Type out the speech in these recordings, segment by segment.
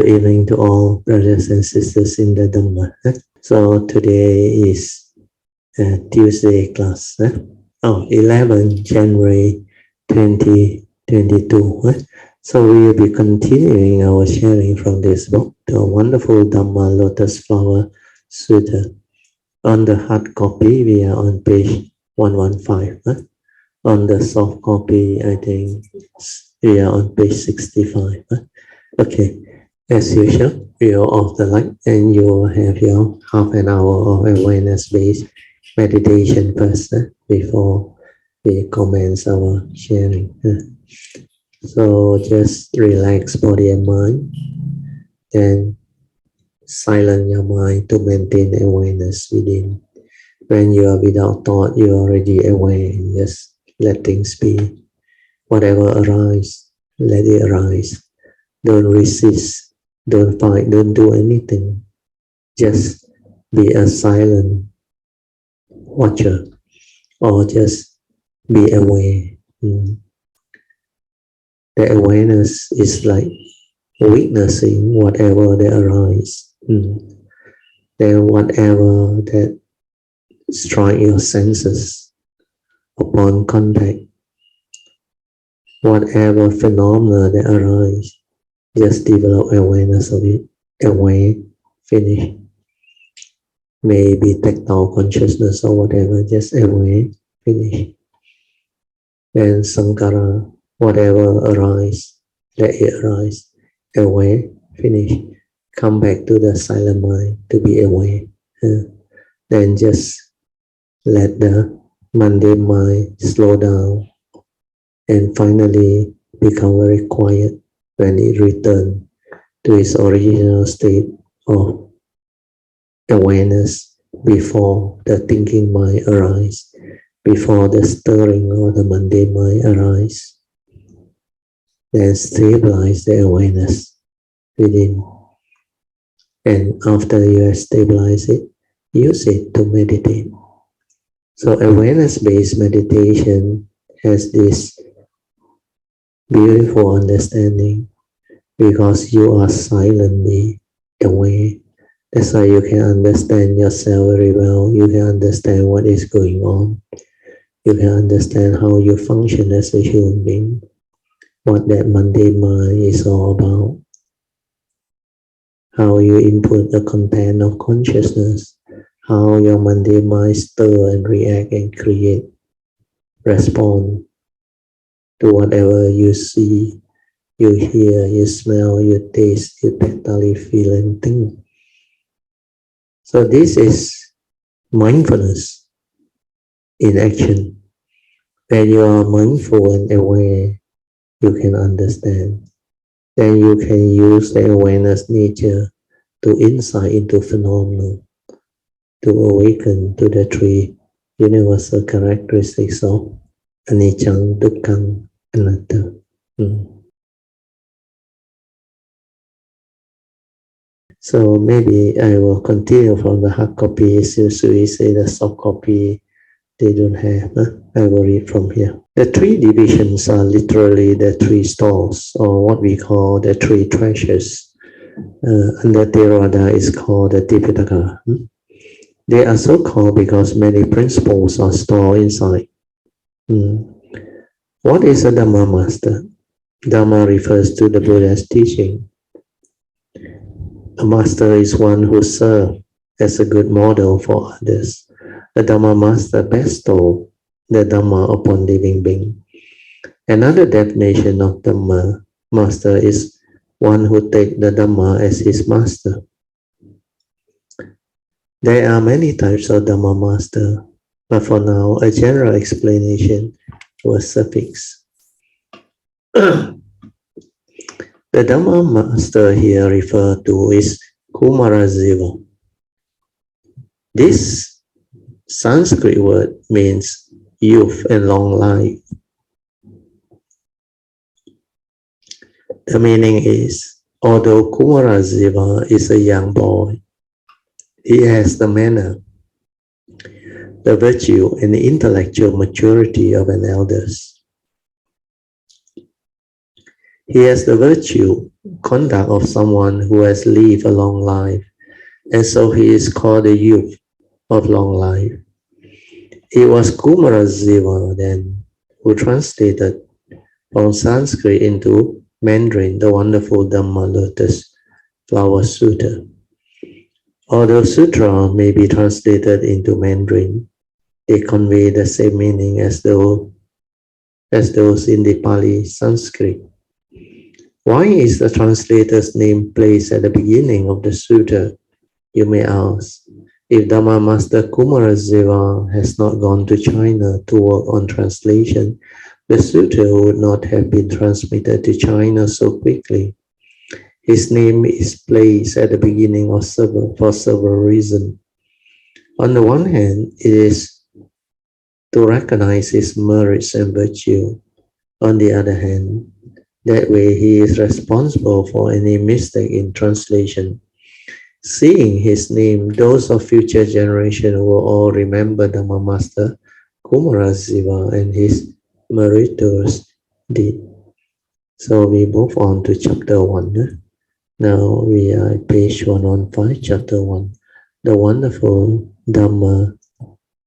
Good evening to all brothers and sisters in the Dharma. So today is Tuesday class. 11 January 2022. So we will be continuing our sharing from this book, the wonderful Dharma Lotus Flower Sutra. On the hard copy, we are on page 115. On the soft copy, I think we are on page 65. Okay, as usual, you are off the light and you will have your half an hour of awareness-based meditation first before we commence our sharing. So just relax body and mind and silence your mind to maintain awareness within. When you are without thought, you are already aware and just let things be. Whatever arises, let it arise. Don't resist, don't fight, don't do anything. Just be a silent watcher or just be aware. The awareness is like witnessing whatever that arises. Then whatever that strikes your senses upon contact, whatever phenomena that arise, just develop awareness of it. Aware, finish. Maybe tactile consciousness or whatever, just aware, finish. Then sankhara, whatever arise, let it arise. Aware, finish. Come back to the silent mind to be aware. Then just let the mundane mind slow down and finally become very quiet when it returns to its original state of awareness before the thinking mind arises, before the stirring of the mundane mind arises. Then stabilize the awareness within. And after you have stabilized it, use it to meditate. So awareness-based meditation has this beautiful understanding because you are silently aware. That's why you can understand yourself very well. You can understand what is going on. You can understand how you function as a human being, what that mundane mind is all about, how you input the content of consciousness, how your mundane mind stir and react and create, respond to whatever you see, you hear, you smell, you taste, you tactily feel and think. So this is mindfulness in action. When you are mindful and aware, you can understand. Then you can use the awareness nature to insight into phenomena, to awaken to the three universal characteristics of anicca, dukkha, anatta. So maybe I will continue from the hard copy. Since we say the soft copy they don't have. I will read from here. The three divisions are literally the three stores, or what we call the three treasures. Under Theravada is called the Tipitaka. They are so called because many principles are stored inside. What is a Dharma master? Dharma refers to the Buddha's teaching. A master is one who serves as a good model for others. The Dharma master bestows the Dharma upon living beings. Another definition of Dharma master is one who takes the Dharma as his master. There are many types of Dharma master, but for now, a general explanation will suffice. The Dharma master here referred to is Kumarajiva. This Sanskrit word means youth and long life. The meaning is, although Kumarajiva is a young boy, he has the manner, the virtue, and the intellectual maturity of an elder. He has the virtue, conduct of someone who has lived a long life, and so he is called the youth of long life. It was Kumaraziva then who translated from Sanskrit into Mandarin the wonderful Dhamma Lotus Flower Sutra. Although sutra may be translated into Mandarin, they convey the same meaning as those in the Pali Sanskrit. Why is the translator's name placed at the beginning of the sutta? You may ask. If Dhamma Master Kumaraziva has not gone to China to work on translation, the sutta would not have been transmitted to China so quickly. His name is placed at the beginning for several reasons. On the one hand, it is to recognize his merits and virtue. On the other hand, that way he is responsible for any mistake in translation. Seeing his name, those of future generation will all remember Dhamma Master Kumaraziva and his meritorious deed. So we move on to chapter 1. Now we are at page 115, chapter 1. The wonderful Dhamma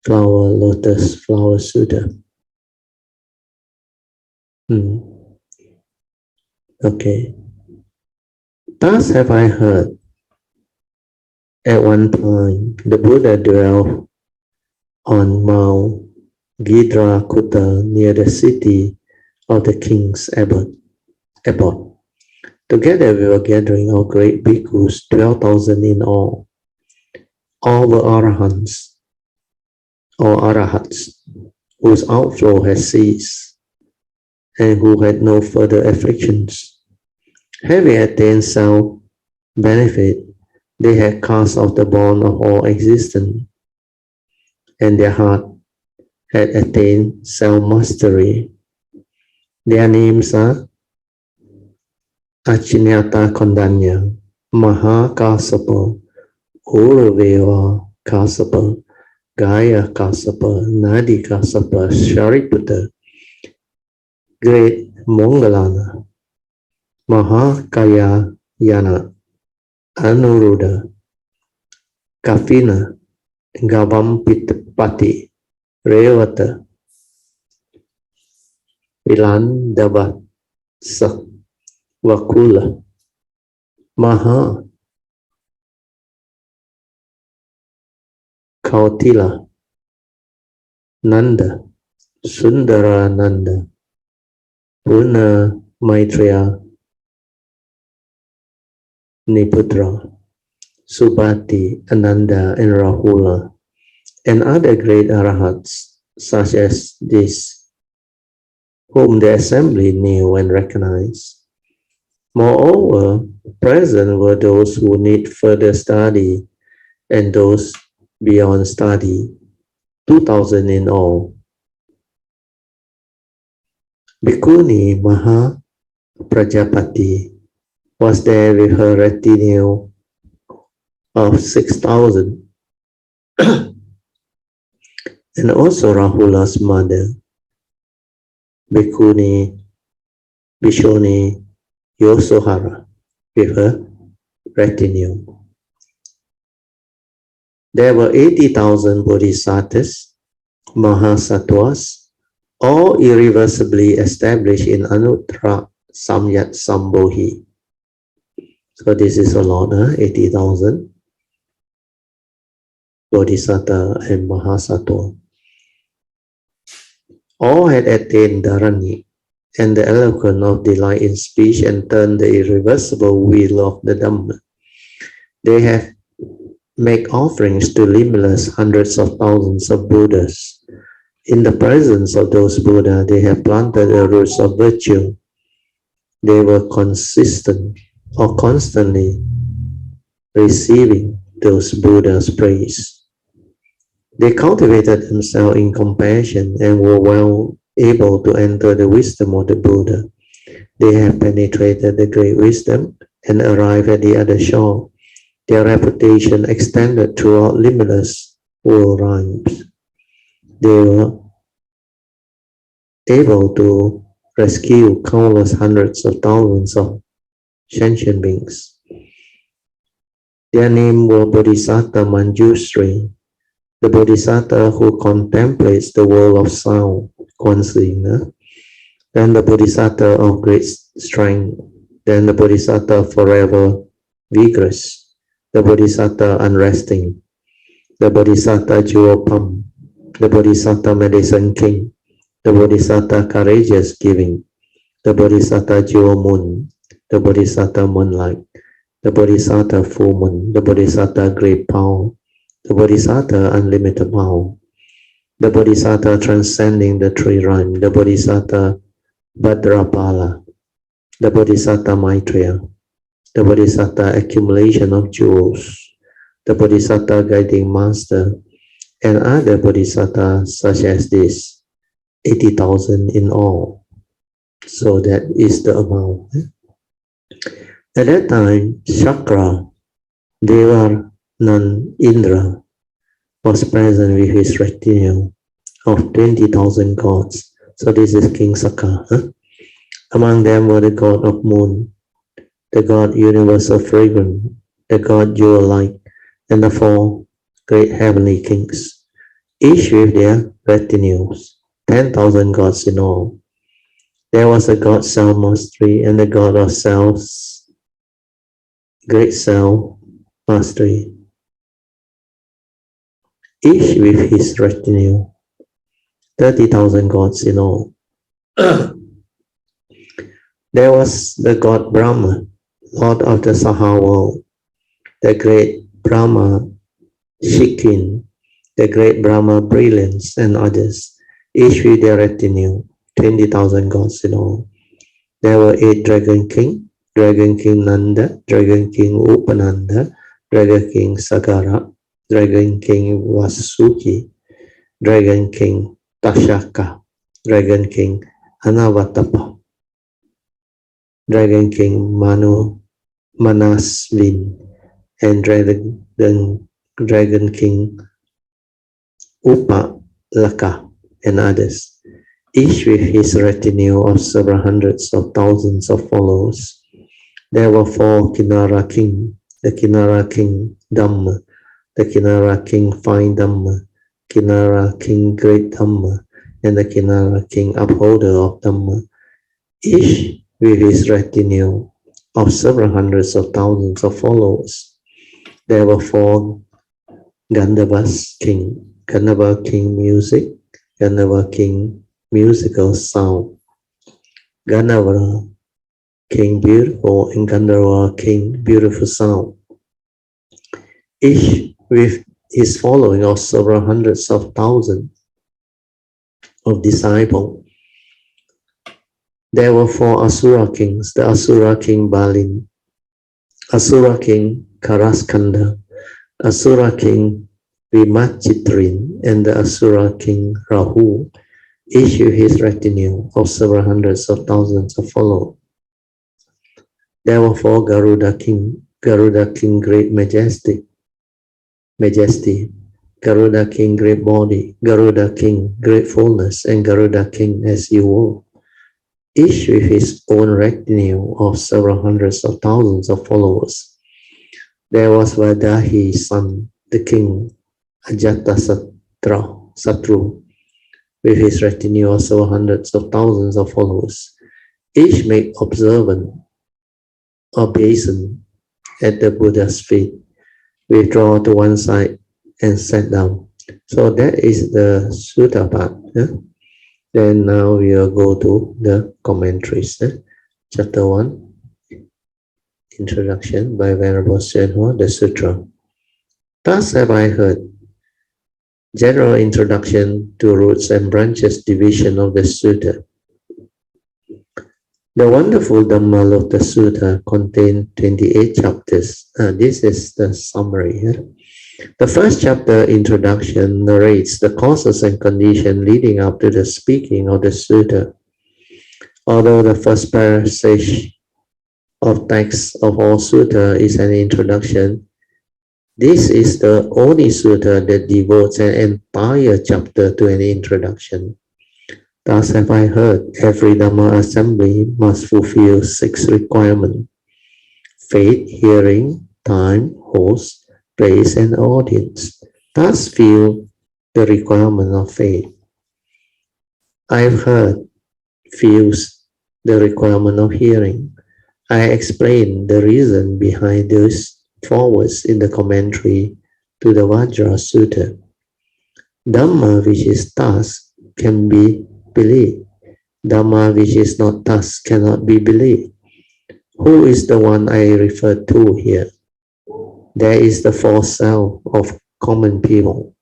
Lotus Flower Sutra. Okay. Thus have I heard. At one time, the Buddha dwelt on Mount Gidrakuta near the city of the king's abbot. Together we were gathering of great bhikkhus, 12,000 in all. All were arahants, or arahats, whose outflow has ceased, and who had no further afflictions. Having attained self-benefit, they had cast off the bond of all existence, and their heart had attained self-mastery. Their names are Achinyata Kondanya, Maha Kassapa, Uraveva Kassapa, Gaya Kassapa, Nadi Kassapa, Shariputa, Great Mongalana, Maha Kayayana, Anuruddha, Kafina, Gavampitpati, Revata, Vilandavasa, Vakula, Maha, Kautila, Nanda, Sundarananda, Purna Maitreya, Niputra, Subhati, Ananda, and Rahula, and other great arahats such as this, whom the assembly knew and recognized. Moreover, present were those who need further study and those beyond study, 2,000 in all. Bhikkhuni Maha Prajapati was there with her retinue of 6,000, and also Rahula's mother, Bhikkhuni Bhishoni Yosohara, with her retinue. There were 80,000 bodhisattvas, mahasattvas, all irreversibly established in Anuttara Samyat Sambodhi. So this is a lot, 80,000 bodhisattva and mahasattva. All had attained dharani and the eloquence of delight in speech and turned the irreversible wheel of the Dhamma. They have made offerings to limitless hundreds of thousands of Buddhas. In the presence of those Buddhas, they have planted the roots of virtue. They were consistent or constantly receiving those Buddhas' praise. They cultivated themselves in compassion and were well able to enter the wisdom of the Buddha. They have penetrated the great wisdom and arrived at the other shore. Their reputation extended throughout limitless world realms. They were able to rescue countless hundreds of thousands of sentient beings. Their names were Bodhisattva Manjushri, the Bodhisattva who contemplates the world of sound, Kwanzaa, then the Bodhisattva of great strength, then the Bodhisattva forever vigorous, the Bodhisattva unresting, the Bodhisattva Jewel Pump, the Bodhisattva Medicine King, the Bodhisattva Courageous Giving, the Bodhisattva Jewel Moon, the Bodhisattva Moonlight, the Bodhisattva Full Moon, the Bodhisattva Great Power, the Bodhisattva Unlimited Power, the Bodhisattva Transcending the Three Realms, the Bodhisattva Bhadrapala, the Bodhisattva Maitreya, the Bodhisattva Accumulation of Jewels, the Bodhisattva Guiding Master, and other Bodhisattvas such as this, 80,000 in all. So that is the amount. At that time, Chakra, Devanan Indra, was present with his retinue of 20,000 gods. So this is King Sakka. Among them were the god of moon, the god universal fragrance, the god jewel light, and the four great heavenly kings, each with their retinues, 10,000 gods in all. There was a god self mastery and the god of self's great self mastery, each with his retinue, 30,000 gods in all. There was the god Brahma, lord of the Saha world, the great Brahma Shikin, the great Brahma Brilliance, and others, each with their retinue, 20,000 gods in all. There were 8 Dragon King, Dragon King Nanda, Dragon King Upananda, Dragon King Sagara, Dragon King Vasuki, Dragon King Tashaka, Dragon King Anavatapa, Dragon King Manasvin, and Dragon King Upalaka, and others, each with his retinue of several hundreds of thousands of followers. There were 4 Kinara King, the Kinara King Dhamma, the Kinara King Fine Dhamma, Kinara King Great Dhamma, and the Kinara King Upholder of Dhamma, each with his retinue of several hundreds of thousands of followers. There were 4 Gandharvas King, Gandharva King Music, Gandharva King Musical Sound, Gandharva King Beautiful, and Gandharva King Beautiful Sound, each with his following of several hundreds of thousands of disciples. There were 4 Asura Kings, the Asura King Balin, Asura King Karaskanda, Asura King Vimachitrin, and the Asura King Rahu, each with his retinue of several hundreds of thousands of followers. There were 4 Garuda King Great Majesty, Garuda King Great Body, Garuda King Great Fullness, and Garuda King as you were, each with his own retinue of several hundreds of thousands of followers. There was Vadahi's son, the king Ajatasatru, with his retinue of several hundreds of thousands of followers, each made observant obeisance at the Buddha's feet, withdraw to one side and sat down. So that is the sutta part. Then now we will go to the commentaries. Chapter 1, Introduction by Venerable Hsuan, the Sutra. Thus have I heard. General introduction to roots and branches division of the Sutta. The wonderful Dhamma Lotus Sutra contains 28 chapters. This is the summary. The first chapter, Introduction, narrates the causes and conditions leading up to the speaking of the Sutta. Although the first passage of text of all Sutta is an introduction, this is the only Sutta that devotes an entire chapter to an introduction. Thus have I heard, every Dhamma assembly must fulfill 6 requirements: faith, hearing, time, host, place, and audience. Thus fill the requirement of faith. I have heard fills the requirement of hearing. I explain the reason behind those 4 words in the commentary to the Vajra Sutta. Dhamma which is thus can be believed. Dhamma which is not thus cannot be believed. Who is the one I refer to here? There is the false self of common people,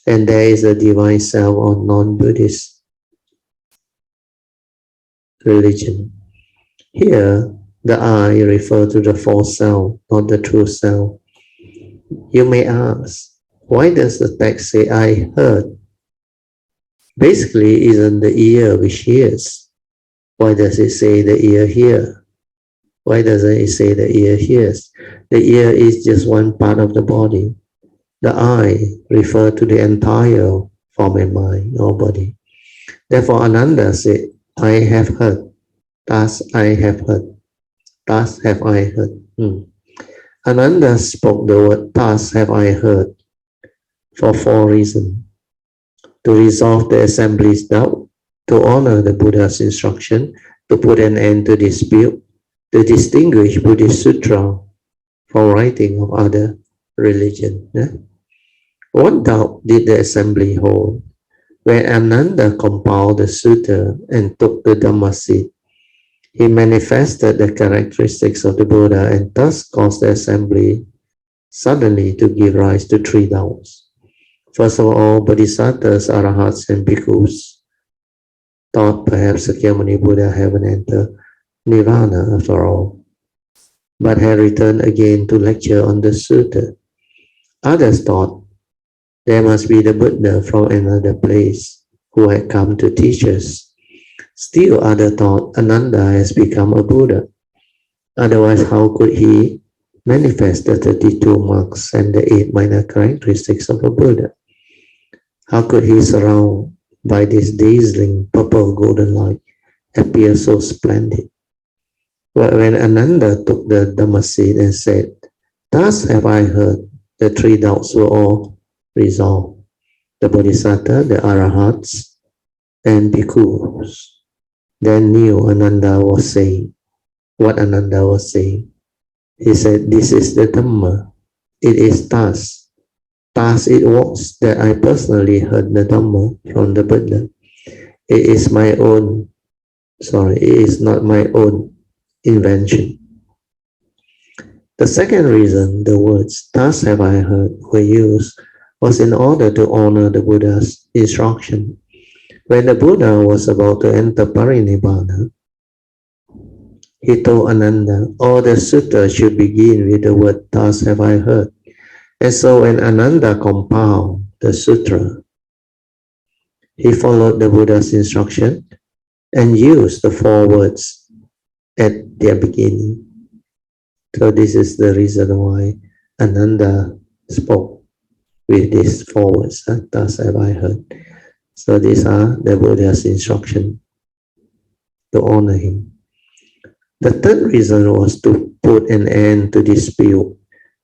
and there is the divine self of non-Buddhist religion. Here, the I refer to the false self, not the true self. You may ask, why does the text say I heard? Basically, isn't the ear which hears? Why does it say the ear hear? Why doesn't it say the ear hears? The ear is just one part of the body. The I refer to the entire form and mind or body. Therefore, Ananda said, I have heard. Thus I have heard. Thus have I heard. Ananda spoke the word thus have I heard for 4 reasons. To resolve the assembly's doubt, to honor the Buddha's instruction, to put an end to dispute, to distinguish Buddhist Sutra from writing of other religion. What doubt did the assembly hold? When Ananda compiled the sutta and took the Dhamma seat, he manifested the characteristics of the Buddha and thus caused the assembly suddenly to give rise to 3 doubts. First of all, Bodhisattvas, Arahats, and Bhikkhus thought perhaps Sakyamuni Buddha haven't entered Nirvana after all, but had returned again to lecture on the sutta. Others thought there must be the Buddha from another place who had come to teach us. Still others thought Ananda has become a Buddha. Otherwise, how could he manifest the 32 marks and the 8 minor characteristics of a Buddha? How could he, surrounded by this dazzling purple golden light, appear so splendid? But when Ananda took the Dhamma seat and said, thus have I heard, the 3 doubts were all resolved. The Bodhisattva, the Arahats, and Bhikkhus then knew Ananda was saying what Ananda was saying. He said, this is the Dhamma. It is thus. Thus it was that I personally heard the Dhamma from the Buddha. It is not my own invention. The second reason the words thus have I heard were used was in order to honor the Buddha's instruction. When the Buddha was about to enter Parinibbana, he told Ananda, all the suttas should begin with the word thus have I heard. And so when Ananda compiled the sutra, he followed the Buddha's instruction and used the 4 words at their beginning. So this is the reason why Ananda spoke with these 4 words, thus have I heard. So these are the Buddha's instruction to honor him. The third reason was to put an end to dispute.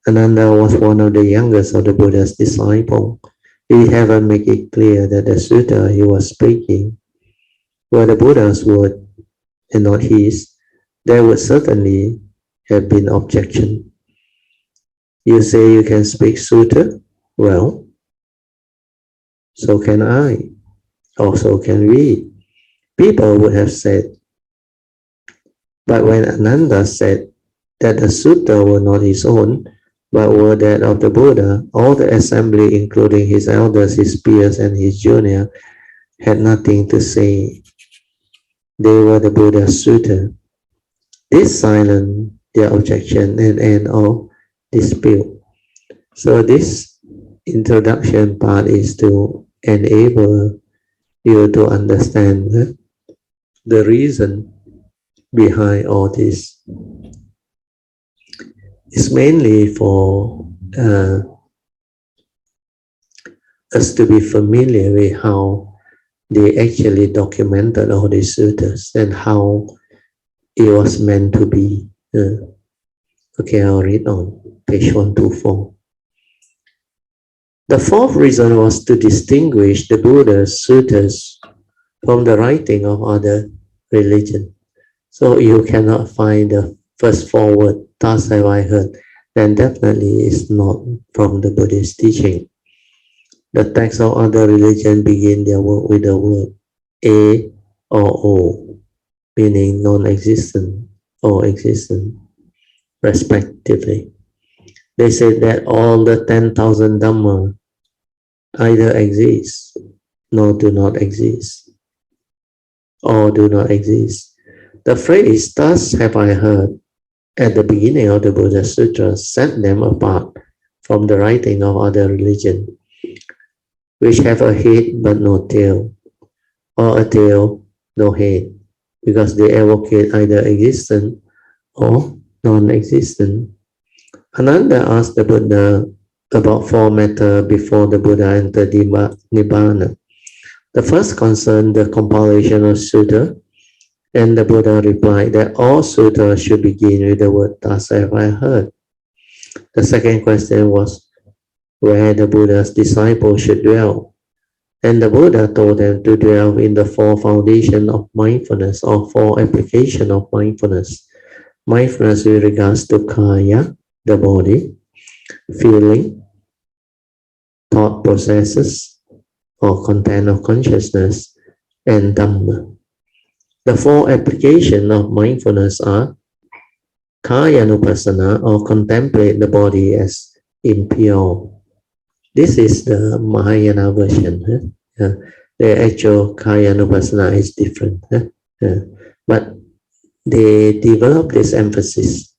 Ananda was one of the youngest of the Buddha's disciples. He had made it clear that the sutta he was speaking were the Buddha's word and not his. There would certainly have been objection. You say you can speak sutta? Well, so can I. Also can we. People would have said. But when Ananda said that the sutta were not his own, but were that of the Buddha, all the assembly, including his elders, his peers, and his junior, had nothing to say. They were the Buddha's sutta. This silenced their objection and end of dispute. So this introduction part is to enable you to understand the reason behind all this. It's mainly for us to be familiar with how they actually documented all these sutras and how it was meant to be. Okay, I'll read on page 124. The fourth reason was to distinguish the Buddha's sutras from the writing of other religions. So you cannot find the first four words, thus have I heard, then definitely it's not from the Buddhist teaching. The texts of other religions begin their work with the word A or O, meaning non-existent or existent, respectively. They say that all the 10,000 Dhamma either exist, nor do not exist, or do not exist. The phrase, thus have I heard, at the beginning of the Buddha Sutra set them apart from the writing of other religions, which have a head but no tail, or a tail, no head, because they advocate either existent or non-existent. Ananda asked the Buddha about four matters before the Buddha entered Nibbana. The first concerned the compilation of Sutra, and the Buddha replied that all sutras should begin with the word thus have I heard. The second question was where the Buddha's disciples should dwell. And the Buddha told them to dwell in the four foundations of mindfulness or four applications of mindfulness. Mindfulness with regards to kaya, the body, feeling, thought processes, or content of consciousness, and Dhamma. The four applications of mindfulness are kaya nupassana, or contemplate the body as impure. This is the Mahayana version. The actual kaya nupassana is different. But they develop this emphasis.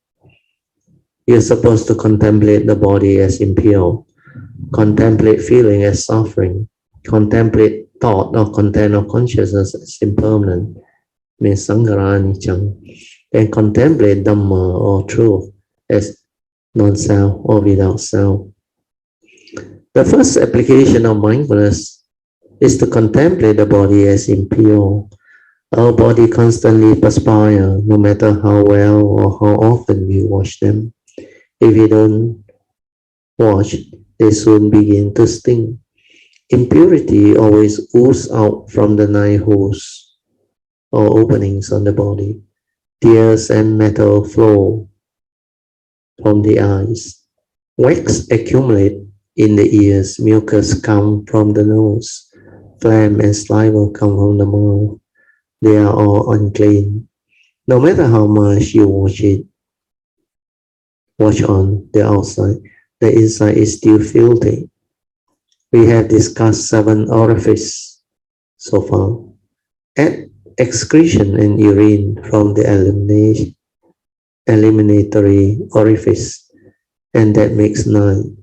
You're supposed to contemplate the body as impure, contemplate feeling as suffering, contemplate thought or content of consciousness as impermanent, means sankhara anicca, and contemplate Dhamma or truth as non-self or without self. The first application of mindfulness is to contemplate the body as impure. Our body constantly perspires, no matter how well or how often we wash them. If we don't wash, they soon begin to sting. Impurity always oozes out from the 9 holes or openings on the body. Tears and metal flow from the eyes. Wax accumulate in the ears. Mucus come from the nose. Phlegm and saliva come from the mouth. They are all unclean. No matter how much you wash on the outside, the inside is still filthy. We have discussed 7 orifices so far. Add excretion and urine from the eliminatory orifice, and that makes 9.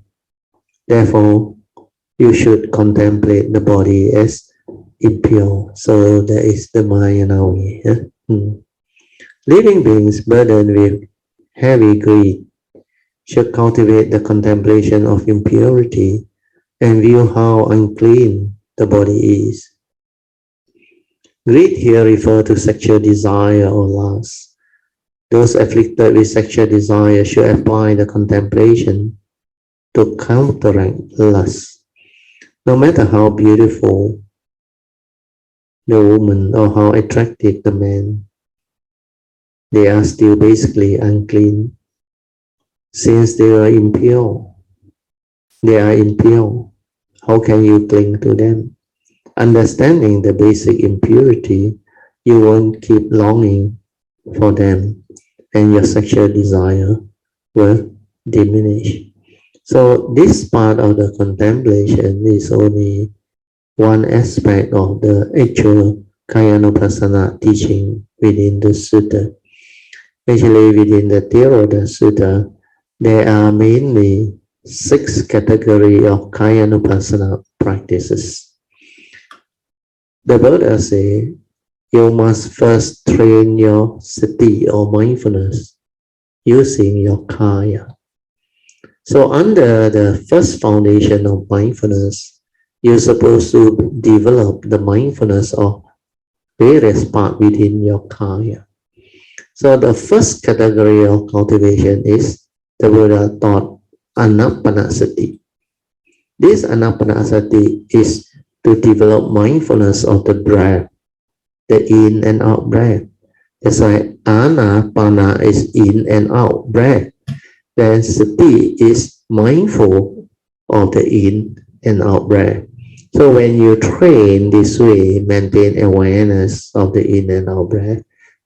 Therefore, you should contemplate the body as impure. So that is the Mahayana way. Living beings burdened with heavy greed should cultivate the contemplation of impurity and view how unclean the body is. Greed here refers to sexual desire or lust. Those afflicted with sexual desire should apply the contemplation to counteract lust. No matter how beautiful the woman or how attractive the man, they are still basically unclean. Since they are impure, how can you cling to them? Understanding the basic impurity, you won't keep longing for them, and your sexual desire will diminish. So this part of the contemplation is only one aspect of the actual Kayanupassana teaching within the sutta. Actually, within the Theravada Sutta, there are mainly 6 categories of Kayanupassana practices. The Buddha says, you must first train your sati or mindfulness using your kaya. So under the first foundation of mindfulness, you're supposed to develop the mindfulness of various parts within your kaya. So the first category of cultivation is the Buddha taught anapanasati. This anapanasati is to develop mindfulness of the breath, the in and out breath. That's why anapana is in and out breath. Then sati is mindful of the in and out breath. So when you train this way, maintain awareness of the in and out breath,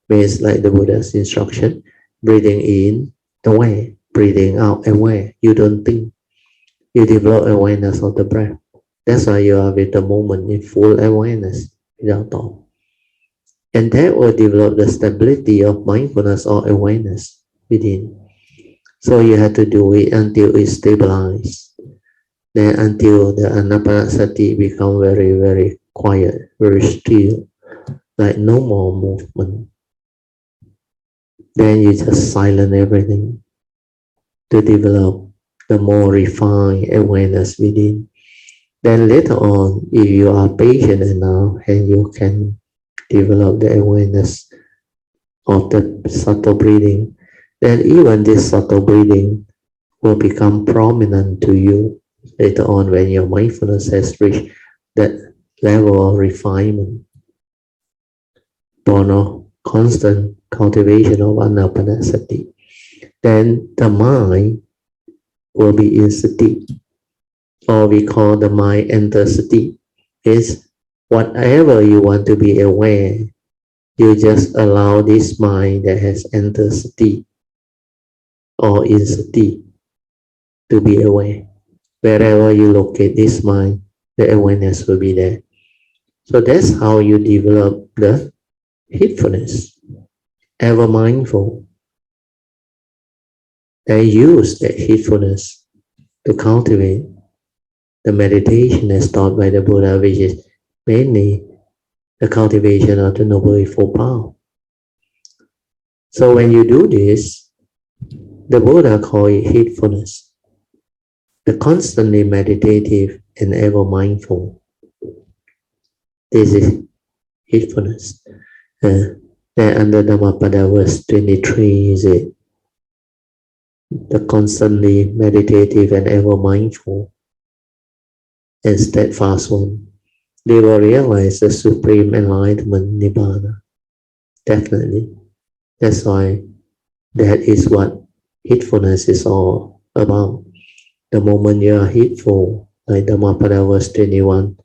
means like the Buddha's instruction, breathing in, aware, breathing out, aware. You don't think. You develop awareness of the breath. That's why you are with the moment in full awareness, without thought. And that will develop the stability of mindfulness or awareness within. So you have to do it until it's stabilized. Then until the anapanasati become very, very quiet, very still, like no more movement. Then you just silence everything to develop the more refined awareness within. Then later on, if you are patient enough and you can develop the awareness of the subtle breathing, then even this subtle breathing will become prominent to you later on when your mindfulness has reached that level of refinement. Born of constant cultivation of anapanasati. Then the mind will be in sati, or we call the mind enter sati. Is whatever you want to be aware, you just allow this mind that has entered sati or in sati to be aware. Wherever you locate this mind, the awareness will be there. So that's how you develop the heedfulness, ever mindful. They use that heedfulness to cultivate the meditation as taught by the Buddha, which is mainly the cultivation of the Noble Eightfold Path. So when you do this, the Buddha called it heedfulness, the constantly meditative and ever mindful. This is heedfulness. Then under Dhammapada verse 23 is it, the constantly meditative and ever mindful and steadfast one. They will realize the supreme enlightenment, Nibbana. Definitely. That's why that is what heedfulness is all about. The moment you are heedful, like Dhammapada verse 21,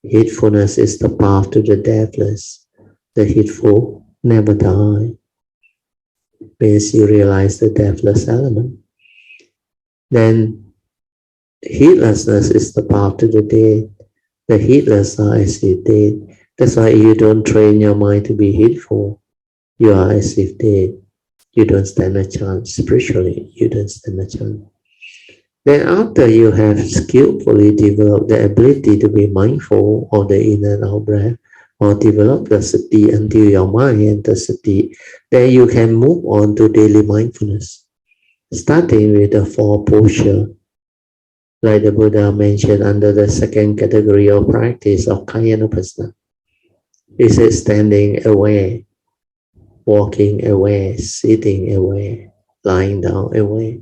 heedfulness is the path to the deathless. The heedful never die. Means you realize the deathless element. Then heedlessness is the path to the dead. The heedless are as if dead. That's why you don't train your mind to be heedful. You are as if dead. You don't stand a chance. Spiritually, you don't stand a chance. Then after you have skillfully developed the ability to be mindful of the in and out breath, or develop the sati until your mind enters sati, then you can move on to daily mindfulness, starting with the four postures, like the Buddha mentioned under the second category of practice of Kayanupassana. He said standing aware, walking aware, sitting aware, lying down aware.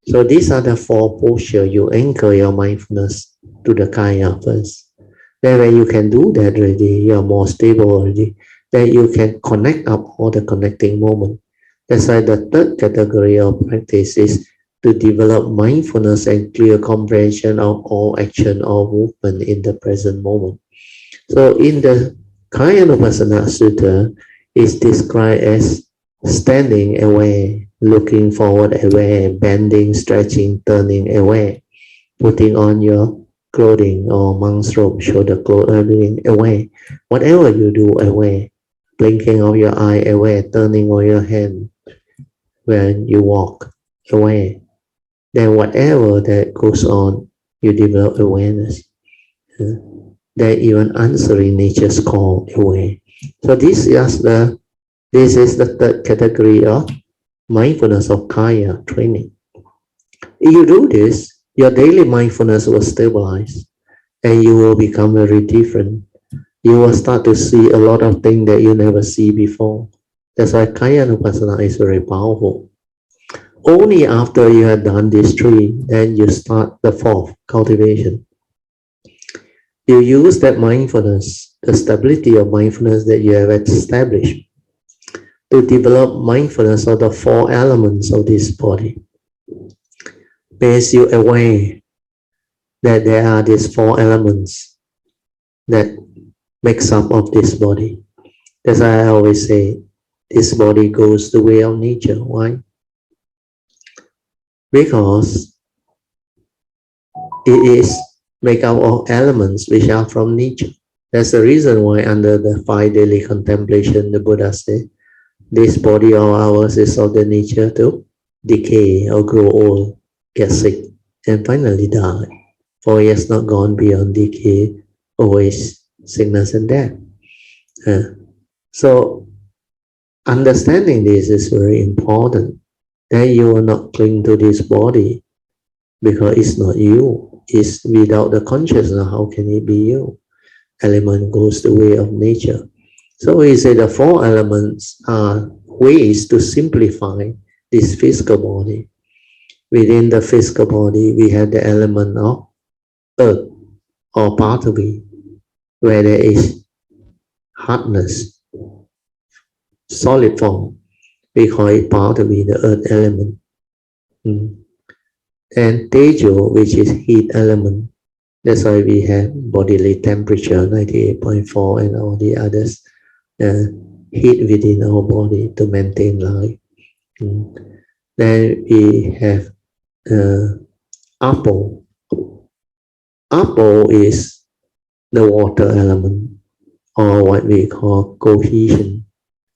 So these are the four postures. You anchor your mindfulness to the Kaya first. Then when you can do that already, you are more stable already. Then you can connect up all the connecting moments. That's why the third category of practice is to develop mindfulness and clear comprehension of all action or movement in the present moment. So in the Kayanupassana Sutta, it's described as standing aware, looking forward aware, bending, stretching, turning aware, putting on your clothing or monk's robe, shoulder clothing aware. Whatever you do aware, blinking of your eye aware, turning of your hand when you walk aware. Then whatever that goes on, you develop awareness. Then even answering nature's call aware. So this is the third category of mindfulness of Kaya training. If you do this, your daily mindfulness will stabilize and you will become very different. You will start to see a lot of things that you never see before. That's why Kayanupassana is very powerful. Only after you have done these three, then you start the fourth, cultivation. You use that mindfulness, the stability of mindfulness that you have established, to develop mindfulness of the four elements of this body. Makes you aware that there are these four elements that makes up of this body. That's why I always say, this body goes the way of nature. Why? Because it is made up of elements which are from nature. That's the reason why under the 5 daily contemplation, the Buddha said, this body of ours is of the nature to decay or grow old, get sick, and finally die. For it has not gone beyond decay, always sickness and death. So understanding this is very important. Then you will not cling to this body because it's not you. It's without the consciousness. How can it be you? Element goes the way of nature. So we say the four elements are ways to simplify this physical body. Within the physical body, we have the element of earth or Parthavi, where there is hardness, solid form. We call it Parthavi, the earth element. And Tejo, which is heat element. That's why we have bodily temperature, 98.4, and all the others. Heat within our body to maintain life. Then we have Apo. Apo is the water element, or what we call cohesion.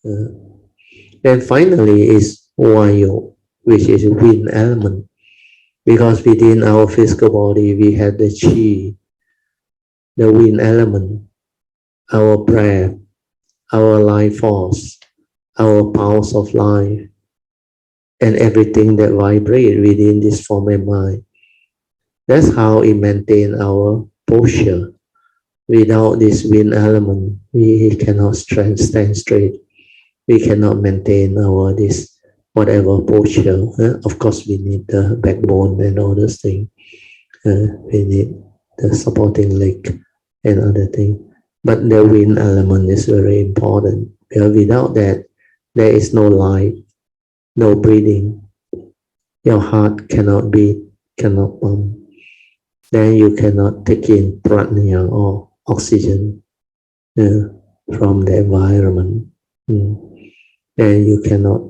Then finally is Vayu, which is wind element. Because within our physical body, we have the Chi, the wind element, our breath, our life force, our powers of life, and everything that vibrates within this form and mind. That's how it maintains our posture. Without this wind element, we cannot stand straight. We cannot maintain our this whatever posture. Of course, we need the backbone and all those things. We need the supporting leg and other things. But the wind element is very important. Because without that, there is no life, no breathing. Your heart cannot beat, cannot pump. Then you cannot take in prana or oxygen from the environment. And you cannot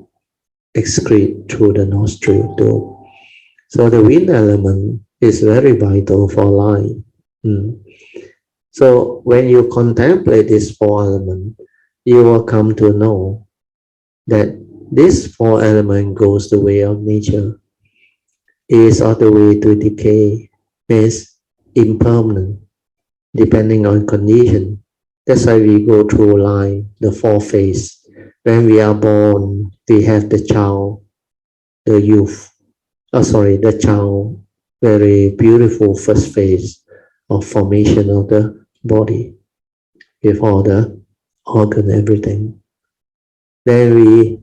excrete through the nostril too. So the wind element is very vital for life. So when you contemplate these four elements, you will come to know that this four element goes the way of nature. It is on the way to decay, means impermanent, depending on condition. That's why we go through life, the four phases. When we are born, we have the child, the youth. The child, very beautiful first phase of formation of the body with all the organ, everything. Then we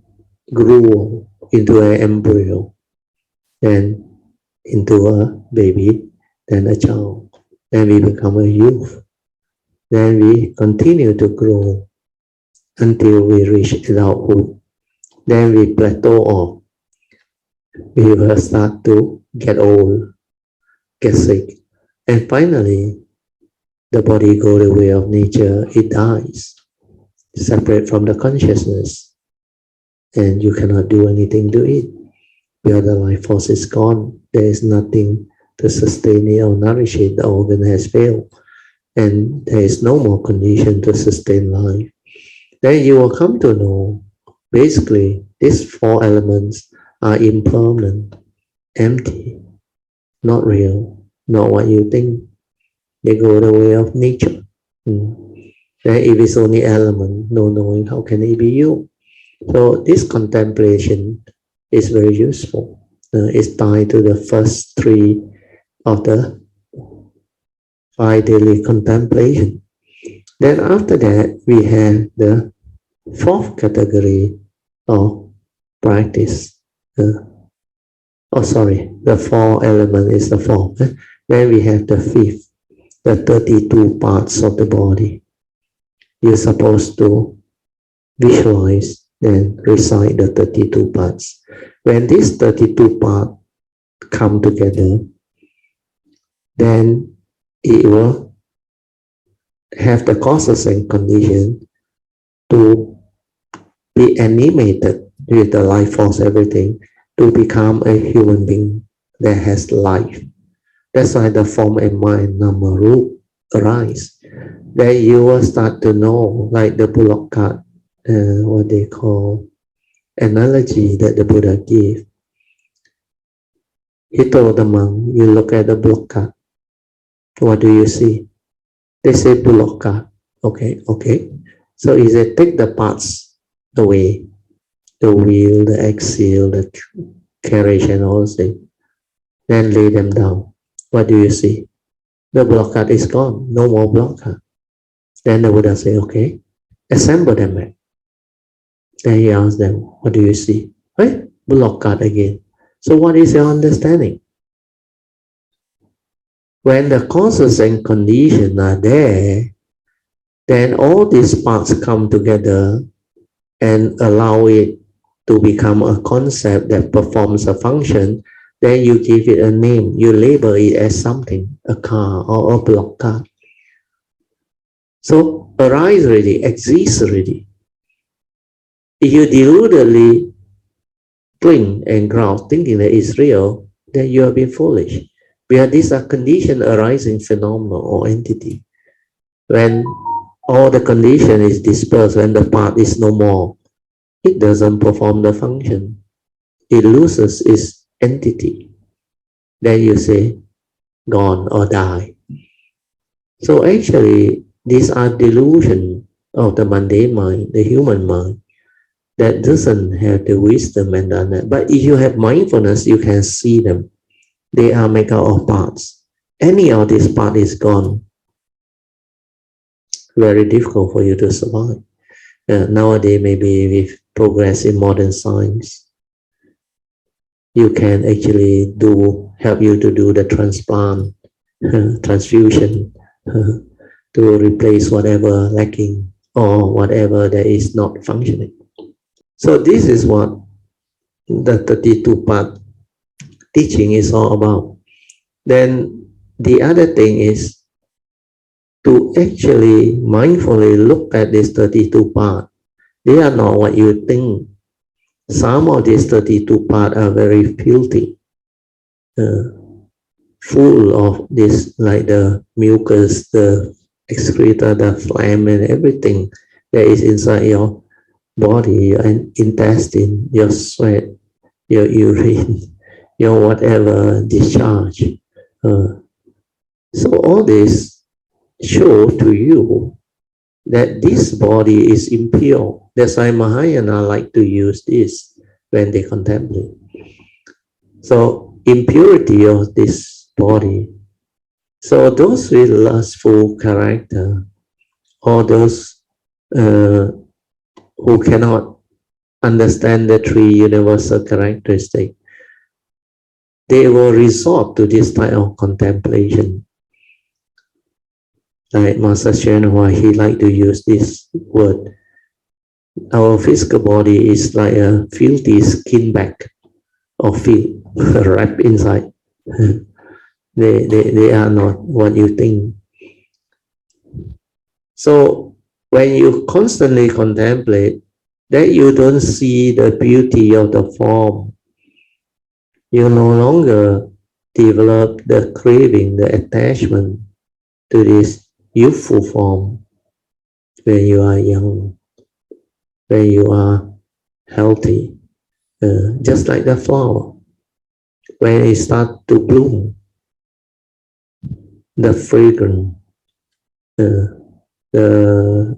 grew into an embryo, then into a baby, then a child. Then we become a youth. Then we continue to grow until we reach adulthood. Then we plateau off. We will start to get old, get sick. And finally, the body goes the way of nature. It dies, separate from the consciousness. And you cannot do anything to it. Because the life force is gone. There is nothing to sustain it or nourish it. The organ has failed. And there is no more condition to sustain life. Then you will come to know, basically, these four elements are impermanent, empty, not real, not what you think. They go the way of nature. Then if it's only element, no knowing, how can it be you? So this contemplation is very useful. It's tied to the first three of the 5 daily contemplation. Then after that, we have the 4th category of practice. The 4 element is the 4th. Then we have the 5th, the 32 parts of the body. You're supposed to visualize and recite the 32 parts. When these 32 parts come together, then it will have the causes and conditions to be animated with the life force, everything, to become a human being that has life. That's why the form and mind nama root arise. Then you will start to know, like the bullock cart, what they call analogy that the Buddha gave. He told the monk, you look at the bullock cart, what do you see? They say bullock cart. Okay. So he said, take the parts away, the wheel, the axle, the carriage and all those things. Then lay them down. What do you see? The bullock cart is gone. No more bullock cart. Then the Buddha said, okay, assemble them back. Then he asked them, what do you see? Hey, bullock cart again. So what is your understanding? When the causes and conditions are there, then all these parts come together and allow it to become a concept that performs a function. Then you give it a name, you label it as something, a car or a block car. So arise already, exists already. If you deludedly cling and growl thinking that it's real, then you have been foolish. Because these are conditioned arising phenomena or entity. When all the condition is dispersed, when the part is no more, it doesn't perform the function. It loses its entity. Then you say, gone or die. So actually, these are delusions of the mundane mind, the human mind, that doesn't have the wisdom and that. But if you have mindfulness, you can see them. They are made out of parts. Any of this part is gone. Very difficult for you to survive. Nowadays, maybe with progress in modern science, you can actually help you to do the transplant, transfusion, to replace whatever lacking or whatever that is not functioning. So this is what the 32 part teaching is all about. Then the other thing is to actually mindfully look at these 32 parts. They are not what you think. Some of these 32 parts are very filthy, full of this, like the mucus, the excreta, the phlegm, and everything that is inside your body, your intestine, your sweat, your urine, your whatever discharge. So all this show to you that this body is impure. That's why Mahayana like to use this when they contemplate. So impurity of this body. So those with lustful character, or those who cannot understand the 3 universal characteristics, they will resort to this type of contemplation. Like Master Hsuan, he liked to use this word. Our physical body is like a filthy skin bag of filth wrapped inside. They are not what you think. So when you constantly contemplate, that you don't see the beauty of the form. You no longer develop the craving, the attachment to this youthful form when you are young, when you are healthy, just like the flower. When it starts to bloom, the fragrance, the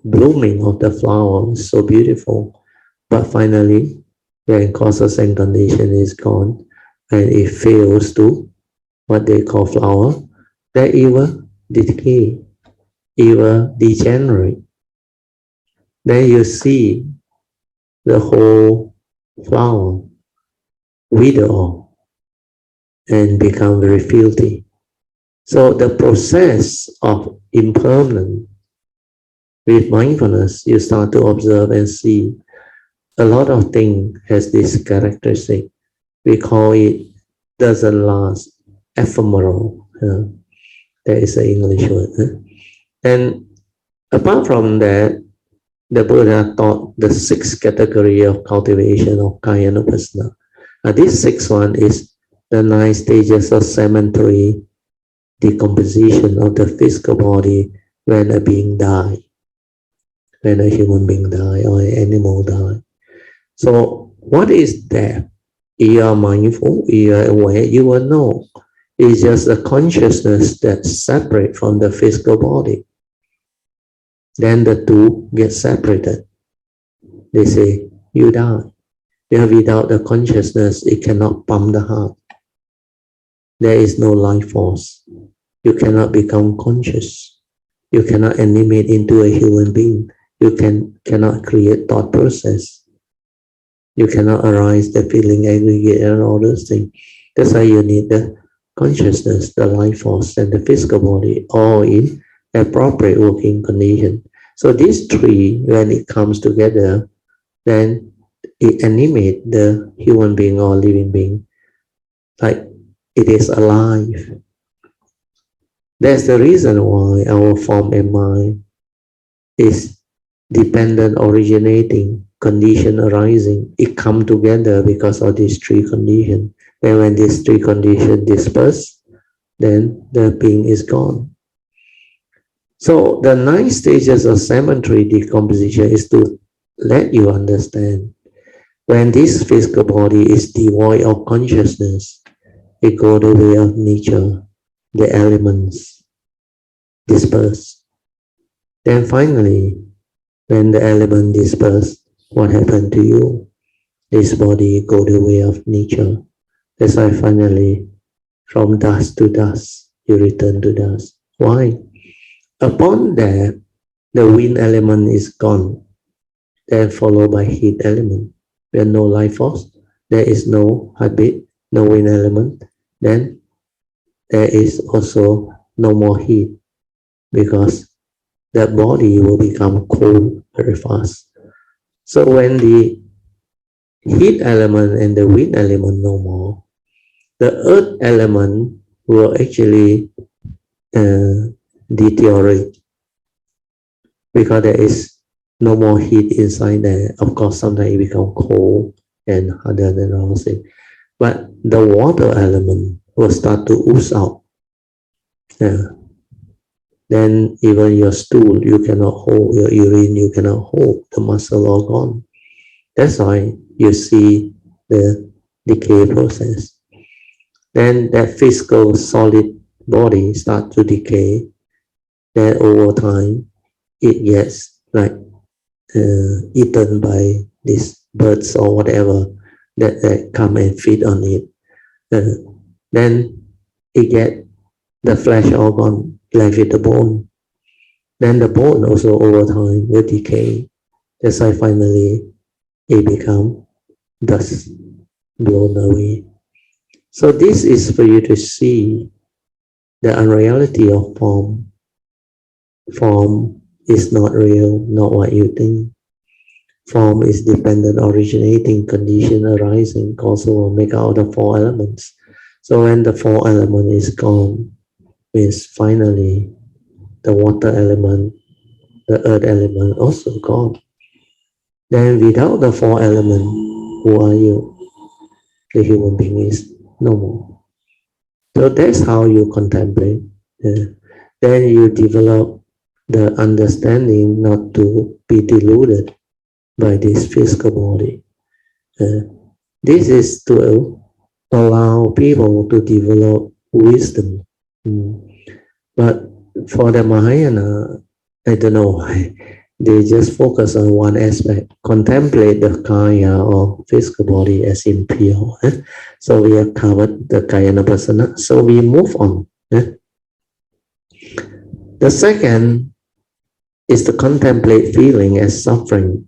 blooming of the flower is so beautiful, but finally, when causes and condition is gone, and it fails to what they call flower, that it will decay, it will degenerate. Then you see the whole flower wither off and become very filthy. So the process of impermanence with mindfulness, you start to observe and see a lot of things has this characteristic. We call it doesn't last, ephemeral. That is the English word. And apart from that, the Buddha taught the 6th category of cultivation of Kayanupasana. This 6th one is the 9 stages of Symmetry, decomposition of the physical body when a being dies, when a human being dies or an animal dies. So what is death? You are mindful, you are aware, you will know. It's just a consciousness that's separate from the physical body. Then the two get separated. They say, you die. Because without the consciousness, it cannot pump the heart. There is no life force. You cannot become conscious. You cannot animate into a human being. You cannot create thought process. You cannot arise the feeling, aggregate, and all those things. That's why you need the consciousness, the life force, and the physical body, all in appropriate working condition. So these three, when it comes together, then it animates the human being or living being like it is alive. That's the reason why our form and mind is dependent, originating, condition arising. It come together because of these three conditions. And when these three conditions disperse, then the being is gone. So the 9 stages of Symmetry decomposition is to let you understand when this physical body is devoid of consciousness, it goes the way of nature, the elements disperse. Then finally, when the element disperse, what happened to you? This body goes the way of nature. That's why finally, from dust to dust, you return to dust. Why? Upon that, the wind element is gone, then followed by heat element. There is no life force, there is no heartbeat, no wind element, then there is also no more heat because that body will become cold very fast. So when the heat element and the wind element no more, the earth element will actually deteriorate because there is no more heat inside there. Of course, sometimes it becomes cold and harder than all things. But the water element will start to ooze out. Then even your stool, you cannot hold, your urine, you cannot hold, the muscle all gone. That's why you see the decay process. Then that physical solid body starts to decay. Then over time, it gets like eaten by these birds or whatever that come and feed on it. Then it get the flesh all gone, left with the bone. Then the bone also over time will decay. That's why finally it become dust, blown away. So this is for you to see the unreality of form. Form is not real, not what you think. Form is dependent, originating, condition arising, also will make out the 4 elements. So when the 4 element is gone, means finally the water element, the earth element also gone. Then without the 4 elements, who are you? The human being is no more. So that's how you contemplate. Then you develop the understanding not to be deluded by this physical body. This is to allow people to develop wisdom. But for the Mahayana, I don't know why, they just focus on one aspect, contemplate the kaya or physical body as impure. So we have covered the Kayanupasana, so we move on. The second is to contemplate feeling as suffering.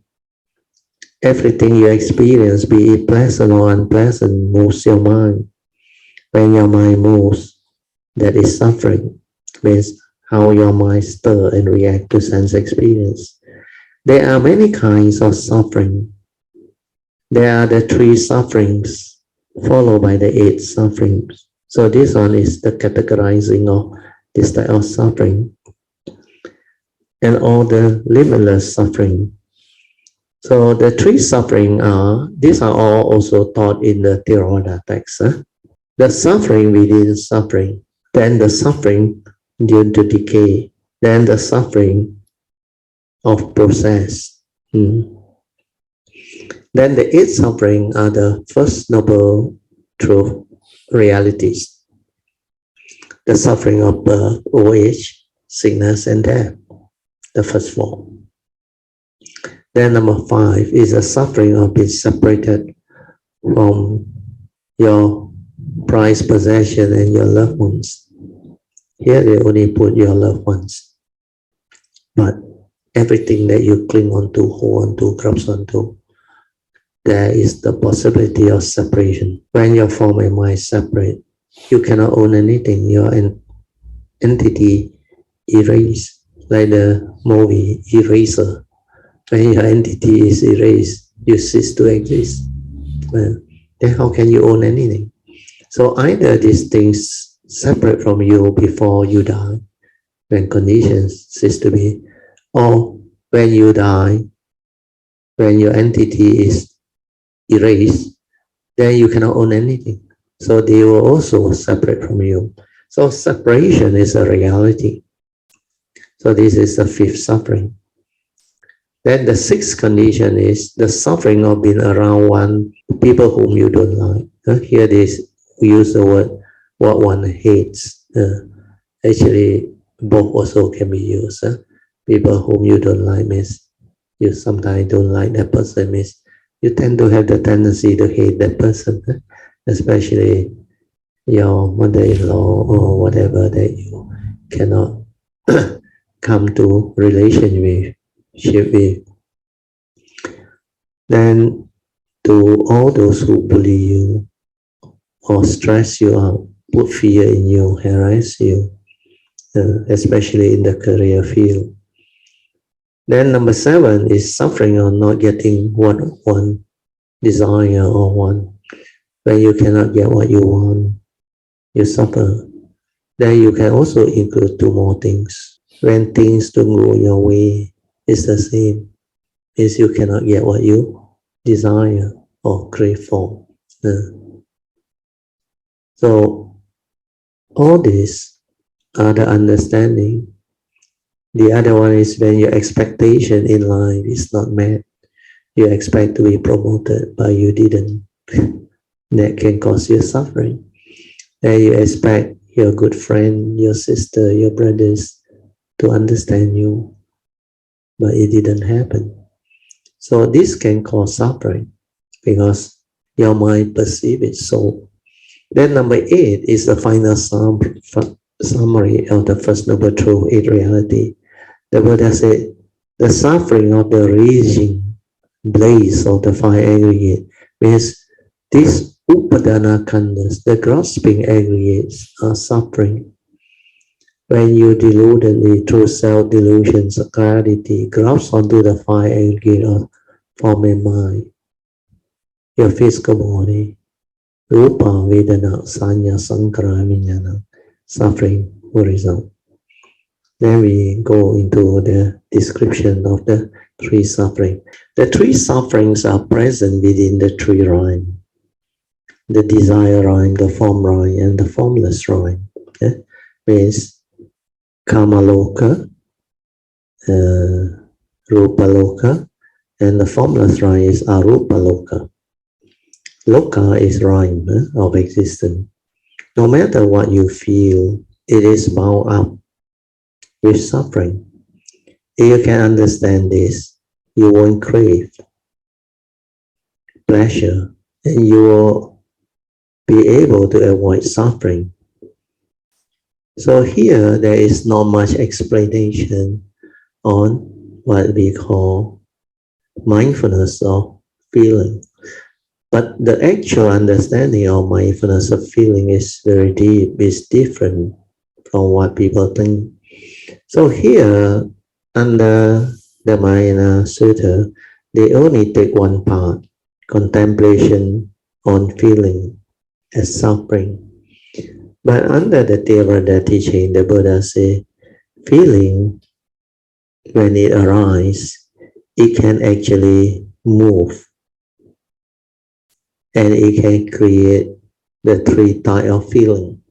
Everything you experience, be it pleasant or unpleasant, moves your mind. When your mind moves, that is suffering. Means how your mind stirs and reacts to sense experience. There are many kinds of suffering. There are the 3 sufferings, followed by the 8 sufferings. So this one is the categorizing of this type of suffering. And all the limitless suffering. So the 3 suffering these are all also taught in the Theravada text. The suffering within suffering, then the suffering due to decay, then the suffering of process. Then the 8 suffering are the first noble truth realities. The suffering of birth, old age, sickness, and death, the first 4. Then number 5 is the suffering of being separated from your prized possession and your loved ones. Here they only put your loved ones. But everything that you cling on to, hold on to, grasp onto, there is the possibility of separation. When your form and mind separate, you cannot own anything. Your entity erased, like the movie Eraser. When your entity is erased, you cease to exist. Then how can you own anything? So either these things separate from you before you die, when conditions cease to be, or when you die, when your entity is erased, then you cannot own anything. So they will also separate from you. So separation is a reality. So this is the 5th suffering. Then the 6th condition is the suffering of being around people whom you don't like. Here we use the word what one hates. Actually, both also can be used. People whom you don't like means you sometimes don't like that person, means you tend to have the tendency to hate that person, especially your mother-in-law or whatever that you cannot come to relationship with. Then to all those who bully you or stress you out, put fear in you, harass you, especially in the career field. Then number 7 is suffering of not getting what one desire or want. When you cannot get what you want, you suffer. Then you can also include 2 more things. When things don't go your way, it's the same. Is you cannot get what you desire or crave for. So all these are the understanding. The other one is when your expectation in life is not met. You expect to be promoted, but you didn't. That can cause you suffering. And you expect your good friend, your sister, your brothers to understand you, but it didn't happen. So this can cause suffering because your mind perceives it so. Then number 8 is the final summary of the first noble truth, 8 reality. The Buddha said, the suffering of the raging blaze of the 5 aggregate means these upadana khandhas, the grasping aggregates, are suffering. When you deludedly, through self-delusion, clarity, grasp onto the 5 aggregate of form and mind, your physical body, rupa, vedana, sanya, sankhara, vijnana, suffering will result. Then we go into the description of the 3 suffering. The 3 sufferings are present within the 3 rhyme. The desire rhyme, the form rhyme, and the formless rhyme. Okay? Means Kamaloka, Rupaloka, and the formless rhyme is Arupaloka. Loka is rhyme of existence. No matter what you feel, it is bound up with suffering. If you can understand this, you won't crave pleasure, and you will be able to avoid suffering. So here there is not much explanation on what we call mindfulness of feeling. But the actual understanding of mindfulness of feeling is very deep, is different from what people think. So here, under the Mahayana Sutra, they only take one part, contemplation on feeling as suffering. But under the Theravada teaching, the Buddha says, feeling, when it arises, it can actually move. And it can create the three types of feeling.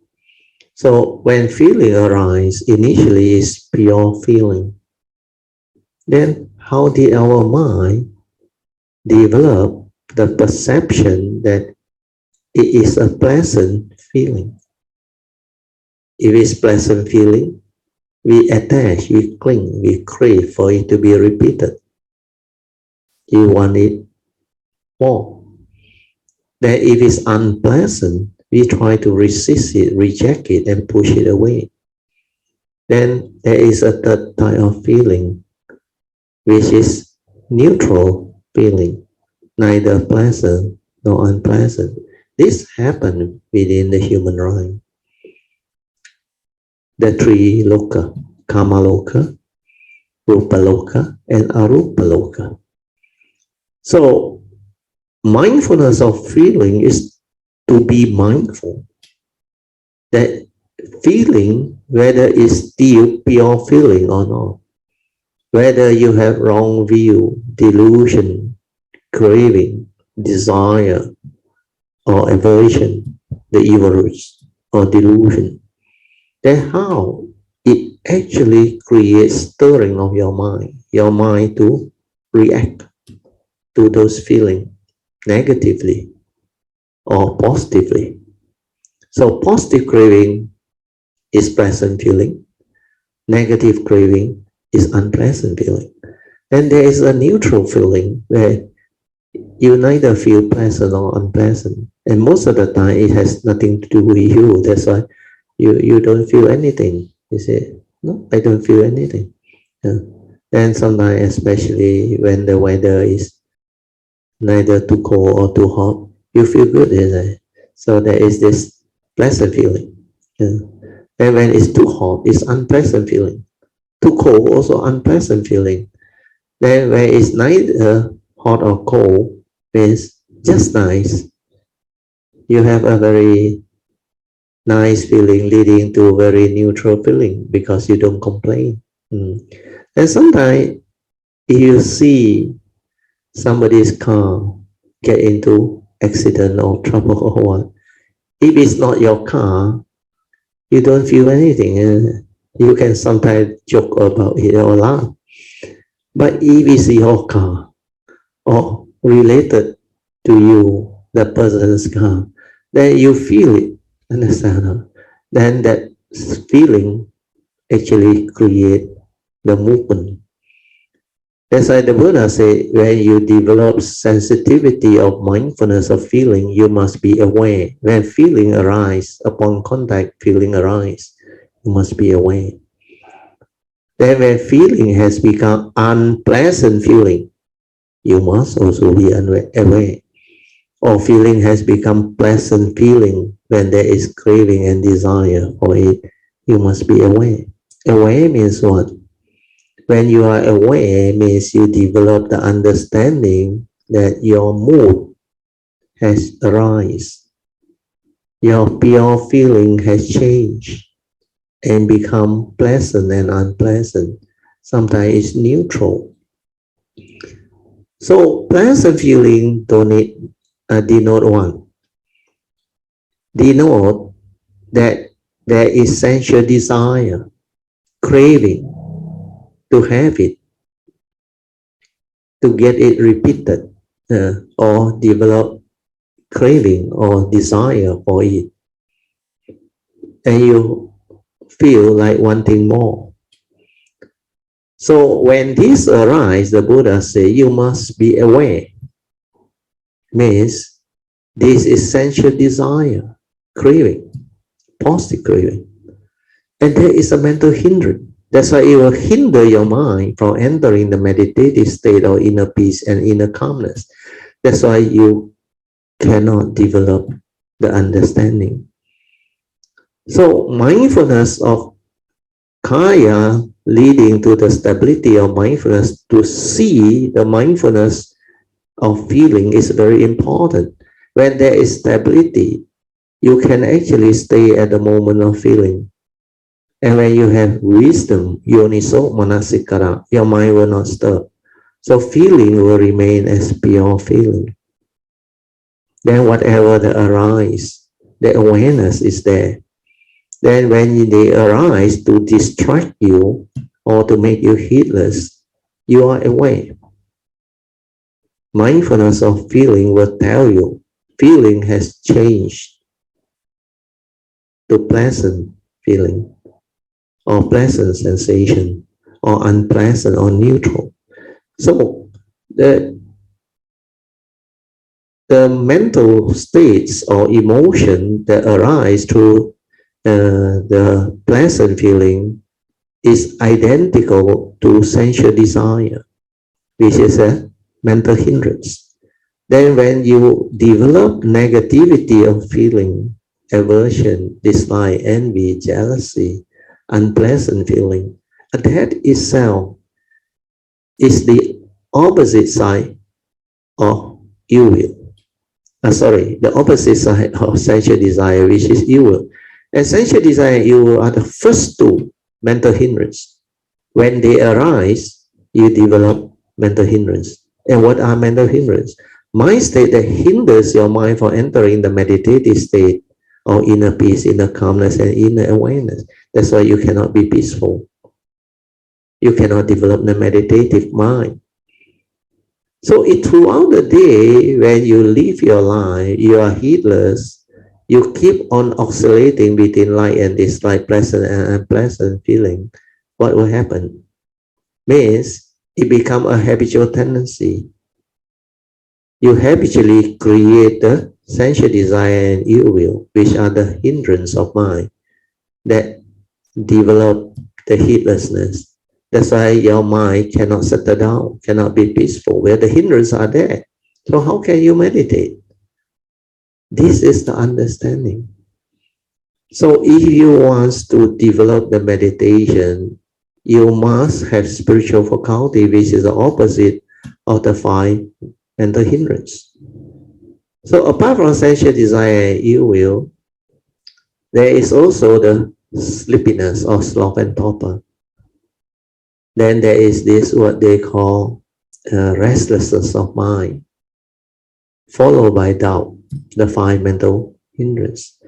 So when feeling arises, initially is pure feeling. Then how did our mind develop the perception that it is a pleasant feeling? If it's pleasant feeling, we attach, we cling, we crave for it to be repeated. You want it more. Then if it's unpleasant, we try to resist it, reject it, and push it away. Then there is a third type of feeling, which is neutral feeling, neither pleasant nor unpleasant. This happens within the human mind. The three loka, kama loka, rupa loka, and arupa loka. So mindfulness of feeling is to be mindful that feeling, whether it's still pure feeling or not, whether you have wrong view, delusion, craving, desire, or aversion, the evil roots, or delusion, then how it actually creates stirring of your mind to react to those feelings negatively or positively. So positive craving is pleasant feeling, negative craving is unpleasant feeling. And there is a neutral feeling where you neither feel pleasant or unpleasant. And most of the time it has nothing to do with you. That's why you don't feel anything. You say, no, I don't feel anything. Yeah. And sometimes, especially when the weather is neither too cold or too hot, you feel good, isn't it? So there is this pleasant feeling. Yeah. And when it's too hot, it's unpleasant feeling. Too cold, also unpleasant feeling. Then when it's neither hot or cold, it's just nice. You have a very nice feeling leading to a very neutral feeling because you don't complain. And sometimes you see somebody's car get into accident or trouble or what. If it's not your car, you don't feel anything. You can sometimes joke about it or laugh. But if it's your car or related to you, the person's car, then you feel it. Understand? Then that feeling actually create the movement. That's why the Buddha said, when you develop sensitivity of mindfulness of feeling, you must be aware. When feeling arises, upon contact, feeling arises, you must be aware. Then when feeling has become unpleasant feeling, you must also be aware. Or feeling has become pleasant feeling, when there is craving and desire for it, you must be aware. Aware means what? When you are aware, means you develop the understanding that your mood has arisen. Your pure feeling has changed and become pleasant and unpleasant. Sometimes it's neutral. So pleasant feeling denote what? Denote that there is sensual desire, craving to have it, to get it repeated, or develop craving or desire for it. And you feel like wanting more. So when this arises, the Buddha says, you must be aware. Means this is sensual desire, craving, positive craving. And there is a mental hindrance. That's why it will hinder your mind from entering the meditative state of inner peace and inner calmness. That's why you cannot develop the understanding. So mindfulness of kaya leading to the stability of mindfulness, to see the mindfulness of feeling is very important. When there is stability, you can actually stay at the moment of feeling. And when you have wisdom, yoniso manasikara, your mind will not stop. So feeling will remain as pure feeling. Then whatever that arise, the awareness is there. Then when they arise to distract you or to make you heedless, you are aware. Mindfulness of feeling will tell you feeling has changed to pleasant feeling, or pleasant sensation, or unpleasant or neutral. So the mental states or emotion that arise through the pleasant feeling is identical to sensual desire, which is a mental hindrance. Then when you develop negativity of feeling, aversion, dislike, envy, jealousy, unpleasant feeling, that itself is the opposite side of ill will. The opposite side of sensual desire, which is ill will. And sensual desire and ill will are the first two mental hindrance. When they arise, you develop mental hindrance. And what are mental hindrance? Mind state that hinders your mind from entering the meditative state of inner peace, inner calmness, and inner awareness. That's why you cannot be peaceful. You cannot develop the meditative mind. So throughout the day, when you live your life, you are heedless, you keep on oscillating between like and dislike, pleasant and unpleasant feeling. What will happen? Means it becomes a habitual tendency. You habitually create the sensual desire and ill will, which are the hindrance of mind that develop the heedlessness. That's why your mind cannot settle down, cannot be peaceful, where the hindrances are there. So how can you meditate? This is the understanding. So if you want to develop the meditation, you must have spiritual faculty, which is the opposite of the five mental hindrance. So apart from sensual desire and ill will, there is also the sleepiness or sloth and torpor. Then there is this, what they call restlessness of mind, followed by doubt, the five mental hindrance.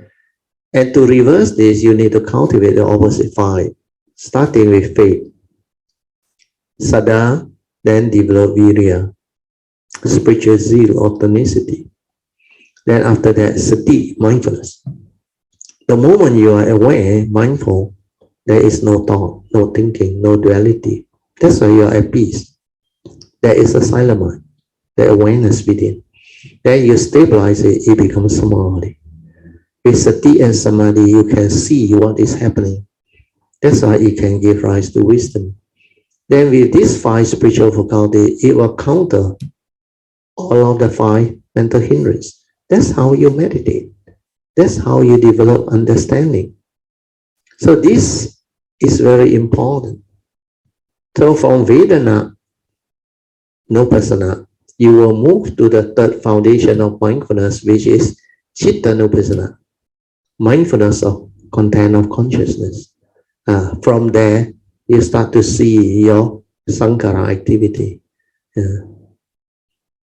And to reverse this, you need to cultivate the opposite five, starting with faith. Sada, then develop virya, spiritual zeal or tonicity. Then after that, sati, mindfulness. The moment you are aware, mindful, there is no thought, no thinking, no duality. That's why you are at peace. There is a silent mind, the awareness within. Then you stabilize it, it becomes samadhi. With sati and samadhi, you can see what is happening. That's why it can give rise to wisdom. Then with these five spiritual faculty, it will counter all of the five mental hindrance. That's how you meditate. That's how you develop understanding. So this is very important. So from Vedana, Nupassana, you will move to the third foundation of mindfulness, which is Chitta Nupassana, mindfulness of content of consciousness. From there, you start to see your Sankara activity.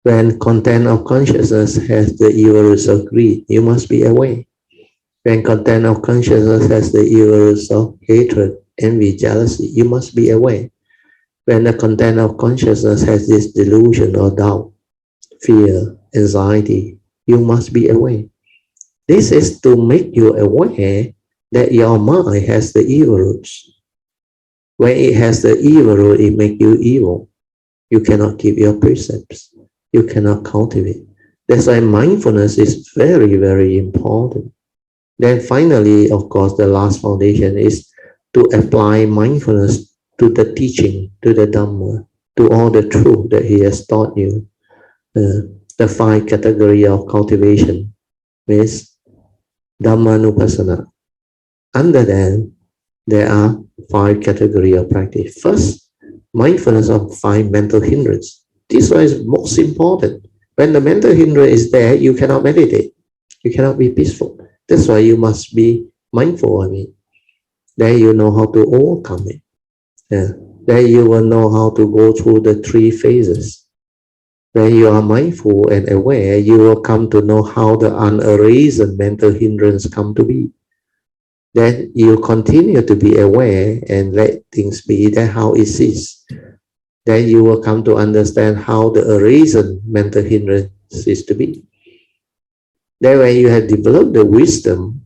When content of consciousness has the evil roots of greed, you must be aware. When content of consciousness has the evil roots of hatred, envy, jealousy, you must be aware. When the content of consciousness has this delusion or doubt, fear, anxiety, you must be aware. This is to make you aware that your mind has the evil roots. When it has the evil root, it makes you evil. You cannot keep your precepts. You cannot cultivate. That's why mindfulness is very, very important. Then finally, of course, the last foundation is to apply mindfulness to the teaching, to the Dhamma, to all the truth that he has taught you. The 5 categories of cultivation is Dhammanupassana. Under them, there are 5 categories of practice. First, mindfulness of 5 mental hindrances. This one is most important. When the mental hindrance is there, you cannot meditate. You cannot be peaceful. That's why you must be mindful of it. Then you know how to overcome it. Then you will know how to go through the 3 phases. When you are mindful and aware, you will come to know how the unarisen mental hindrance come to be. Then you continue to be aware and let things be. That's how it is. Then you will come to understand how the arisen mental hindrance is to be. Then when you have developed the wisdom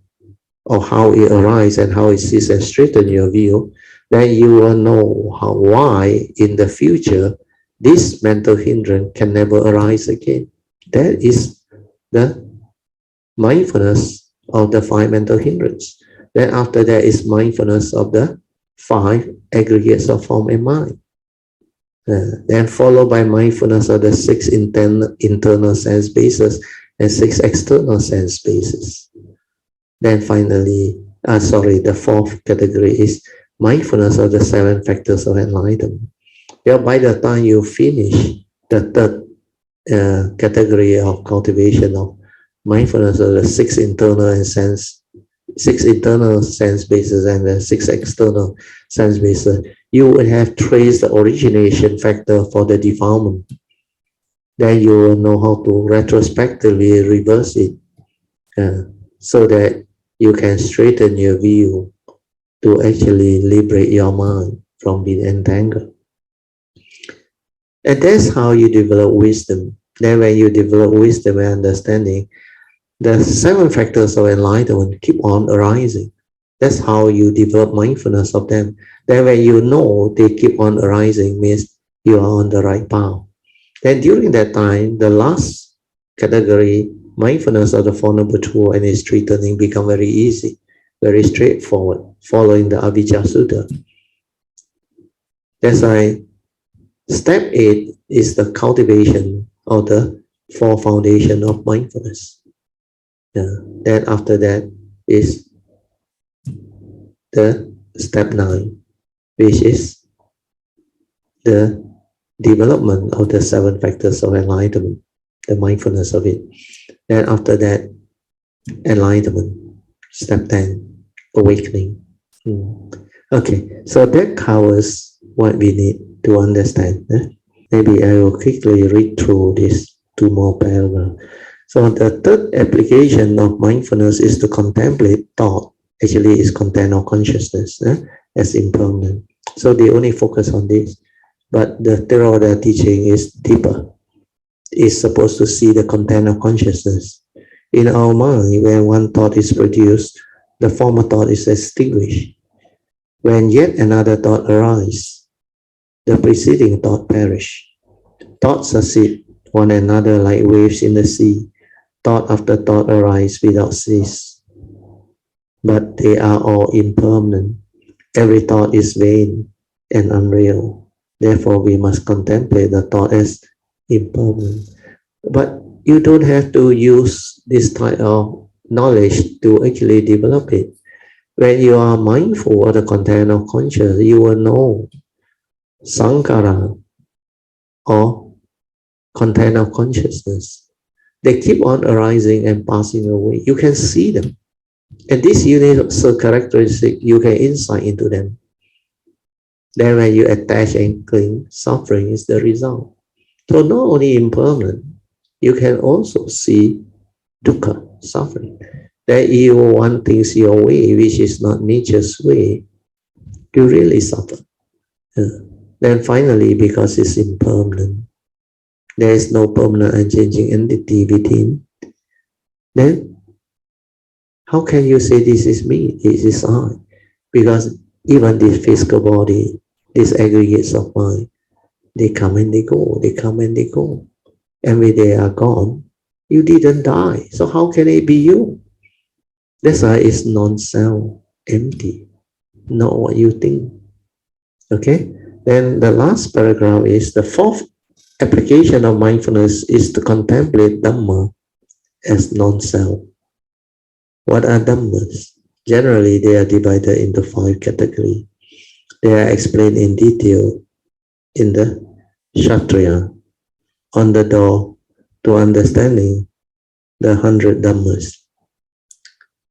of how it arises and how it is and straighten your view, then you will know why in the future this mental hindrance can never arise again. That is the mindfulness of the 5 mental hindrances. Then after that is mindfulness of the 5 aggregates of form and mind. Then followed by mindfulness of the 6 internal sense bases and 6 external sense bases. Then finally, the 4th category is mindfulness of the 7 factors of enlightenment. By the time you finish the 3rd category of cultivation of mindfulness of the 6 internal sense bases and the 6 external sense bases, you will have traced the origination factor for the defilement. Then you will know how to retrospectively reverse it so that you can straighten your view to actually liberate your mind from being entangled. And that's how you develop wisdom. Then when you develop wisdom and understanding, the 7 factors of enlightenment keep on arising. That's how you develop mindfulness of them. Then when you know they keep on arising, means you are on the right path. Then during that time, the last category, mindfulness of the Four Noble Truths and its 3 turning, become very easy, very straightforward, following the Avijja Sutta. That's why step 8 is the cultivation of the 4 foundations of mindfulness. Then after that is the step 9, which is the development of the 7 factors of enlightenment, the mindfulness of it. Then after that, enlightenment, step 10, awakening. Okay, so that covers what we need to understand. Maybe I will quickly read through these 2 more paragraphs. So the 3rd application of mindfulness is to contemplate thought. Actually, is content of consciousness as impermanent. So they only focus on this. But the Theravada teaching is deeper. It's supposed to see the content of consciousness. In our mind, when one thought is produced, the former thought is extinguished. When yet another thought arises, the preceding thought perishes. Thoughts succeed one another like waves in the sea. Thought after thought arise without cease. But they are all impermanent. Every thought is vain and unreal. Therefore, we must contemplate the thought as impermanent. But you don't have to use this type of knowledge to actually develop it. When you are mindful of the content of consciousness, you will know sankhara or content of consciousness. They keep on arising and passing away. You can see them. And this universal characteristic, you can insight into them. Then when you attach and cling, suffering is the result. So not only impermanent, you can also see dukkha, suffering. That you want things your way, which is not nature's way, you really suffer. Then finally, because it's impermanent, there is no permanent unchanging entity within, then how can you say this is me, this is I? Because even this physical body, these aggregates of mind, they come and they go, they come and they go. And when they are gone, you didn't die. So how can it be you? That's why it's non-self, empty. not what you think. Okay, then the last paragraph is the fourth application of mindfulness is to contemplate Dhamma as non-self. What are Dhammas? Generally, they are divided into 5 categories. They are explained in detail in the Kshatriya, on the door to understanding the 100 Dhammas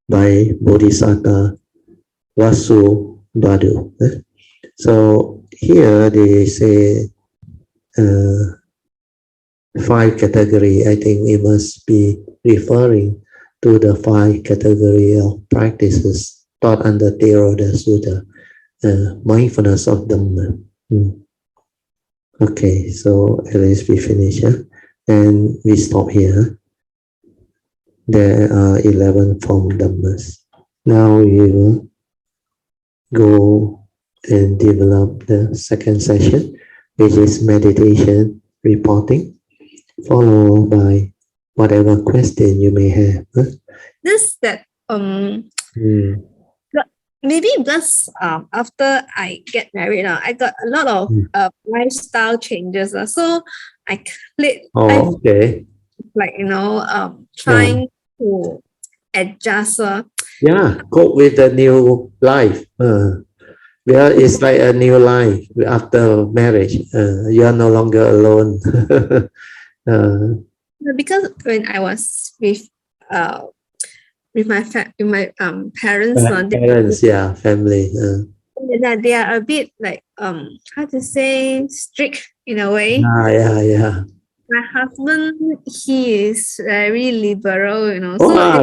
by Bodhisattva Vasubhadhu. So here they say 5 categories. I think it must be referring to the 5 categories of practices taught under Theravada Sutta, mindfulness of Dhamma. Okay, so at least we finish, and we stop here. There are 11 form Dhammas. Now we will go and develop the second session, which is meditation reporting, followed by whatever question you may have. Maybe because after I get married, I got a lot of lifestyle changes. So I Okay. Trying to adjust. Cope with the new life. It's like a new life after marriage. You are no longer alone. Because when I was with my parents, family. They are a bit like how to say, strict in a way. My husband, he is very liberal,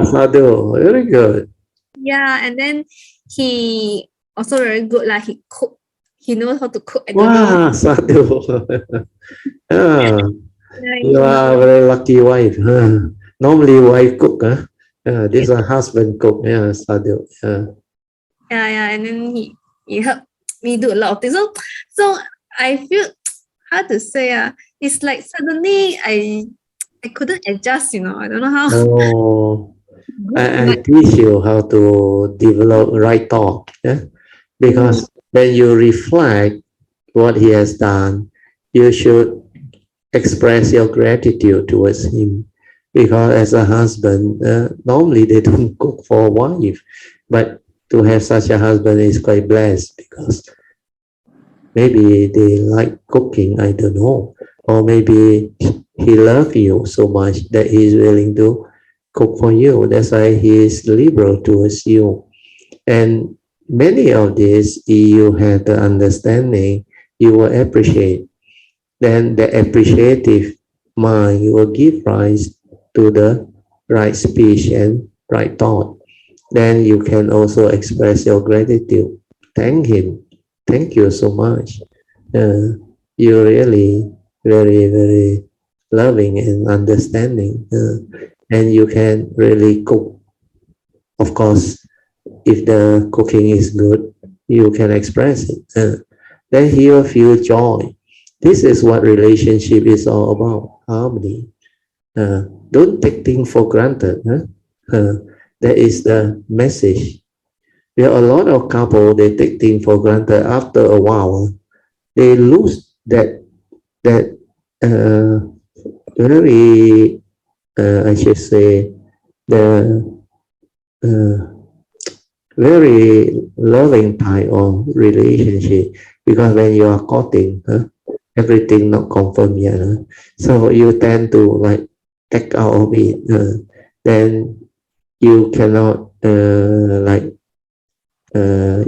Sadhu, very good. Yeah, and then he also very good. Like he cook, he knows how to cook. Sadhu. You are a very lucky wife. Normally, wife cook. This is a husband cook. Sadhu. And then he helped me do a lot of things. So I feel, how to say, it's like suddenly I couldn't adjust. I don't know how. I teach you how to develop right thought. Because when you reflect what he has done, you should express your gratitude towards him. Because as a husband, normally they don't cook for a wife, but to have such a husband is quite blessed, because maybe they like cooking, I don't know, or maybe he loves you so much that he is willing to cook for you. That's why he is liberal towards you. And many of these, you have the understanding, you will appreciate. Then the appreciative mind will give rise to the right speech and right thought. Then you can also express your gratitude. Thank him. Thank you so much. You're really very, very loving and understanding. And you can really cook. Of course, if the cooking is good, you can express it. Then he will feel joy. This is what relationship is all about, harmony. Don't take things for granted. That is the message. There are a lot of couples, they take things for granted. After a while, they lose that very, I should say, the very loving type of relationship. Because when you are courting, everything not confirmed yet. So you tend to like take out of it. Then you cannot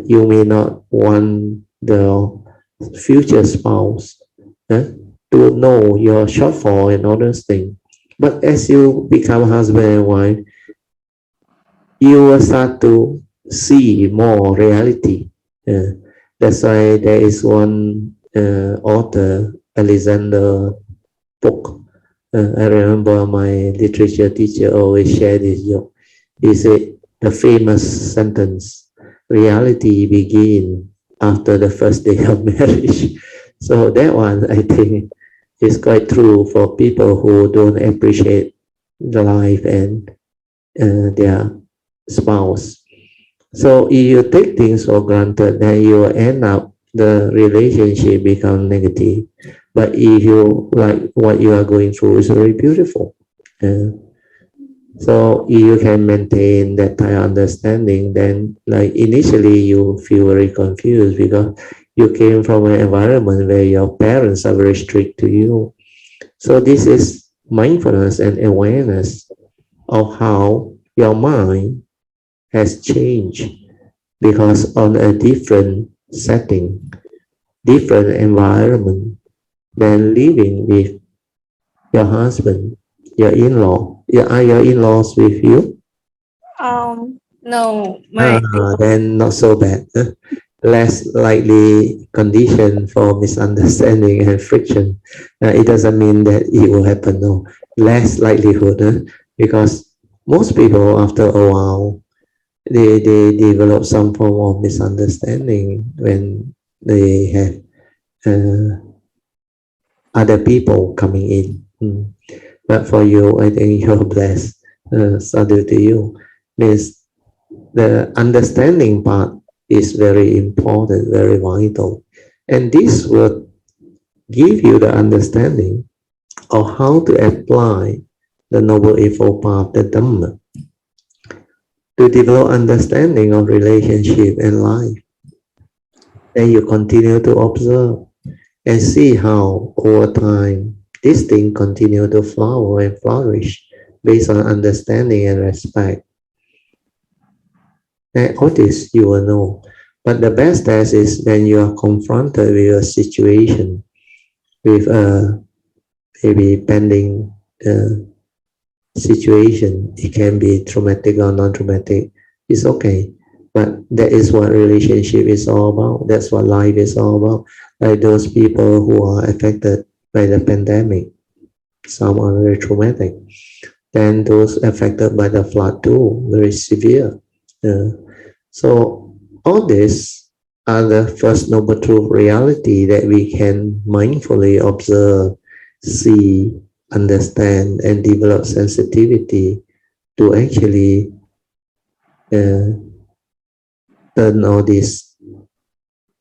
you may not want the future spouse to know your shortfall and all those things. But as you become husband and wife, you will start to see more reality. That's why there is one author, Alexander book. I remember my literature teacher always shared this joke. He said the famous sentence, reality begins after the first day of marriage. So that one, I think, is quite true for people who don't appreciate the life and their spouse. So if you take things for granted, then you will end up the relationship become negative. But if you like what you are going through is very beautiful. So if you can maintain that type of understanding, then like initially you feel very confused because you came from an environment where your parents are very strict to you. So this is mindfulness and awareness of how your mind has changed because on a different setting, different environment than living with your husband, your in-law. Are your in-laws with you? No, Then not so bad. Less likely condition for misunderstanding and friction. It doesn't mean that it will happen. No, less likelihood because most people after a while they develop some form of misunderstanding when they have other people coming in. But for you, I think you're blessed. Salute to you. Means the understanding part is very important, very vital. And this will give you the understanding of how to apply the Noble Eightfold Path, the Dhamma, to develop understanding of relationship and life. Then you continue to observe and see how over time this thing continue to flower and flourish based on understanding and respect. And all this you will know. But the best test is when you are confronted with a situation, with a maybe pending situation. It can be traumatic or non-traumatic. It's okay. But that is what relationship is all about. That's what life is all about. Like those people who are affected by the pandemic, some are very traumatic. Then those affected by the flood too, very severe. So all this are the first noble truth reality that we can mindfully observe, see, understand, and develop sensitivity to actually turn all this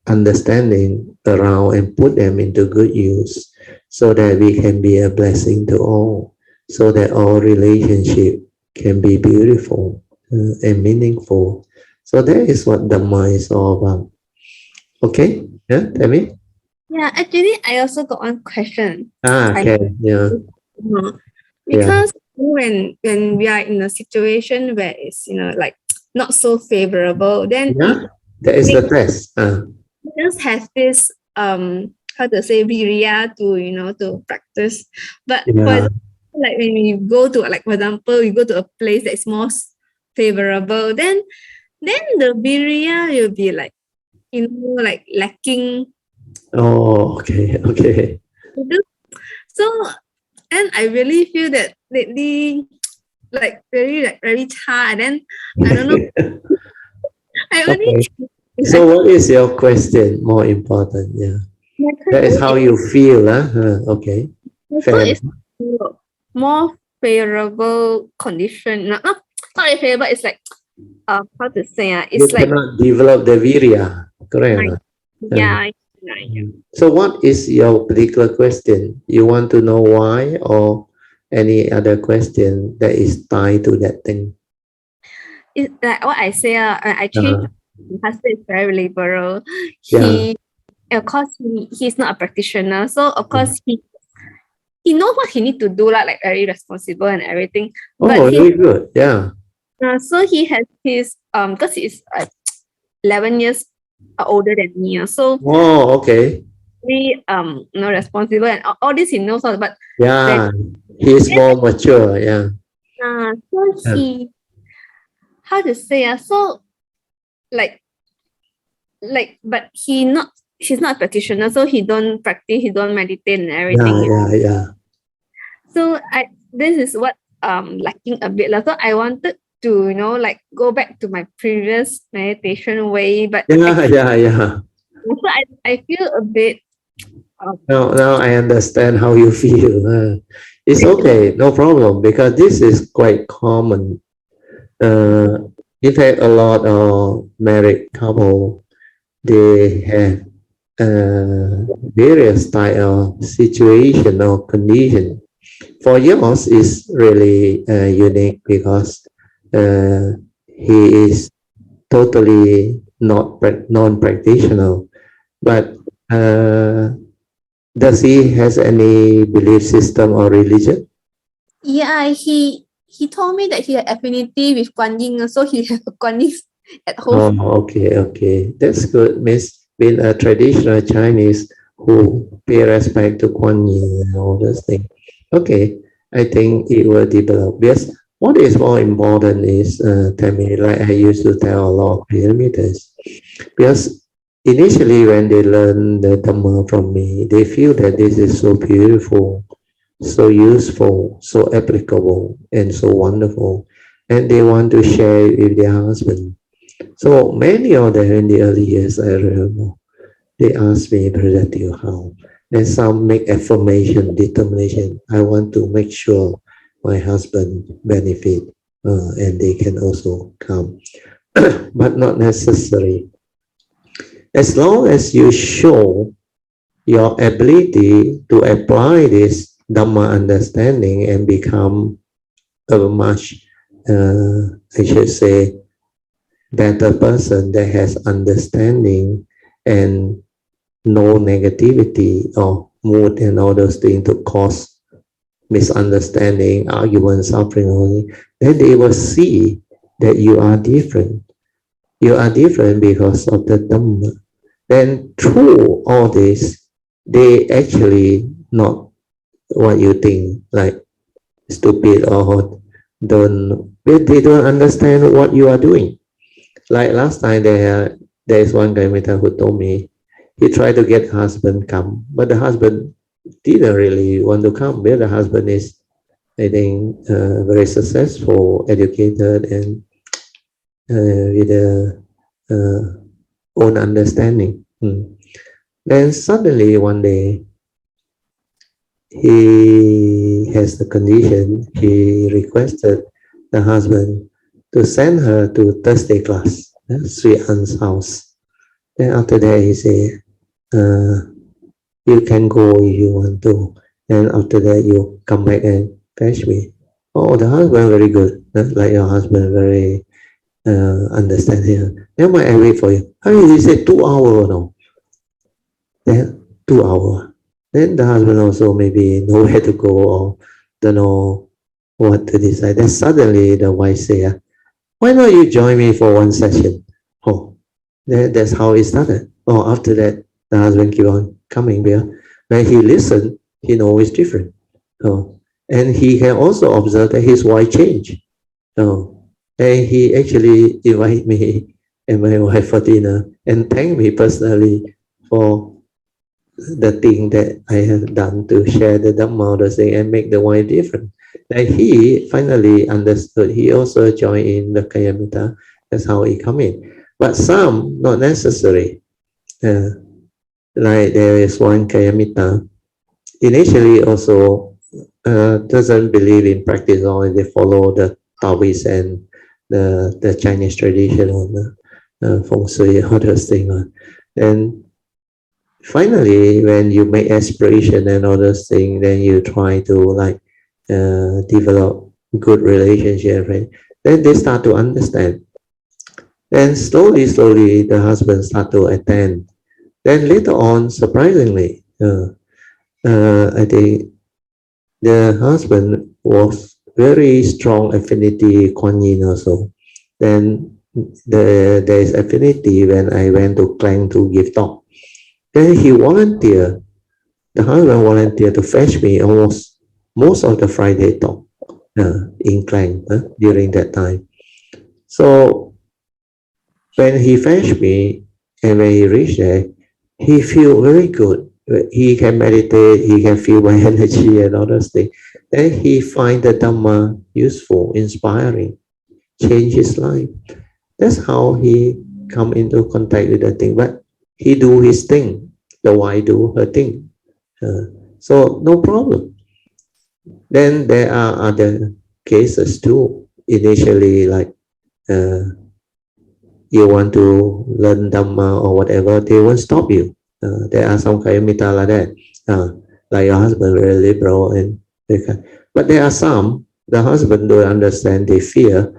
understanding around and put them into good use so that we can be a blessing to all, so that all relationship can be beautiful and meaningful. So that is what Dhamma is all about. Okay? Yeah, tell me. Yeah, actually, I also got one question. Okay, yeah. Because when we are in a situation where it's like not so favorable, then that is the test. We just have this how to say virya to to practice. But for example, like when we go to for example, we go to a place that is more favorable, then the virya will be lacking. Oh, okay. So, and I really feel that lately, very hard. And I don't know. I only. So what is your question? More important, that is how you feel, Okay. So it's more favorable condition. Not favorable. It's like how to say it's you cannot develop the virya, correct? Yeah. So what is your particular question? You want to know why or any other question that is tied to that thing? It's like what I say. I changed. My husband is very liberal. Of course, he's not a practitioner. So of course he knows what he need to do, like very responsible and everything. But very good. Yeah. So he has his because he's 11 years older than me. So okay. Very responsible and all this he knows all, but he's more mature. So he how to say so but he's not a practitioner, so he don't practice, he don't meditate and everything. So this is what lacking a bit. So I wanted to go back to my previous meditation way, but so I feel a bit now I understand how you feel. It's okay, no problem, because this is quite common In fact, a lot of married couple, they have various type of situation or condition. For yours is really unique because he is totally not non-practitioner. But does he has any belief system or religion? Yeah, he told me that he had affinity with Guan Yin, so he have a Guan Yin at home. Oh, okay. That's good. Means being a traditional Chinese who pay respect to Kuan Yin and all those things. Okay, I think it will develop. Yes, what is more important is, tell me, like I used to tell a lot of parameters, because initially when they learn the Dhamma from me, they feel that this is so beautiful, so useful, so applicable, and so wonderful, and they want to share it with their husband. So many of them in the early years, I remember, they asked me, Brother Teo, how? And some make affirmation, determination. I want to make sure my husband benefit and they can also come. But not necessary. As long as you show your ability to apply this Dhamma understanding and become a much, I should say, better person that has understanding and no negativity or mood and all those things to cause misunderstanding, argument, suffering only, then they will see that you are different. You are different because of the Dhamma. Then through all this, they actually not what you think, like stupid or they don't understand what you are doing. Like last time, there is one guy who told me he tried to get husband come, but the husband didn't really want to come. Well, the husband is, I think, very successful, educated, and with a own understanding. Then suddenly one day, he has the condition. He requested the husband to send her to Thursday class, Hsuan's house. Then after that, he said, you can go if you want to. And after that, you come back and fetch me. Oh, the husband very good. Like your husband, very understanding. Then why I wait for you? I mean, he said 2 hours, no? Then 2 hours. Then the husband also maybe know where to go or don't know what to decide. Then suddenly the wife say, why not you join me for one session? Oh, that's how it started. Oh, after that, the husband keep on coming there. When he listened, he know it's different. Oh, and he can also observe that his wife changed. Oh, and he actually invited me and my wife for dinner and thanked me personally for the thing that I have done to share the Dhamma and make the wife different. And he finally understood. He also joined in the Kayamita. That's how he come in. But some, not necessary. Like there is one Kayamita, initially also doesn't believe in practice, or they follow the Taoist and the Chinese tradition on the Feng Shui, all those things. And finally, when you make aspiration and all those things, then you try to like develop good relationship, right? Then they start to understand. Then slowly, the husband start to attend. Then later on, surprisingly, I think the husband was very strong affinity Kuan Yin also. Then there is affinity when I went to Klang to give talk. Then he volunteered, the husband volunteered to fetch me almost most of the Friday talk in Klang during that time. So when he fetched me and when he reached there, he feel very good. He can meditate, he can feel my energy and all those things. Then he find the Dhamma useful, inspiring, change his life. That's how he come into contact with the thing. But he do his thing, the wife do her thing. So no problem. Then there are other cases too. Initially, like you want to learn Dhamma or whatever, they won't stop you. There are some kayamita like that. Like your husband, very liberal, and but there are some, the husband don't understand, they fear,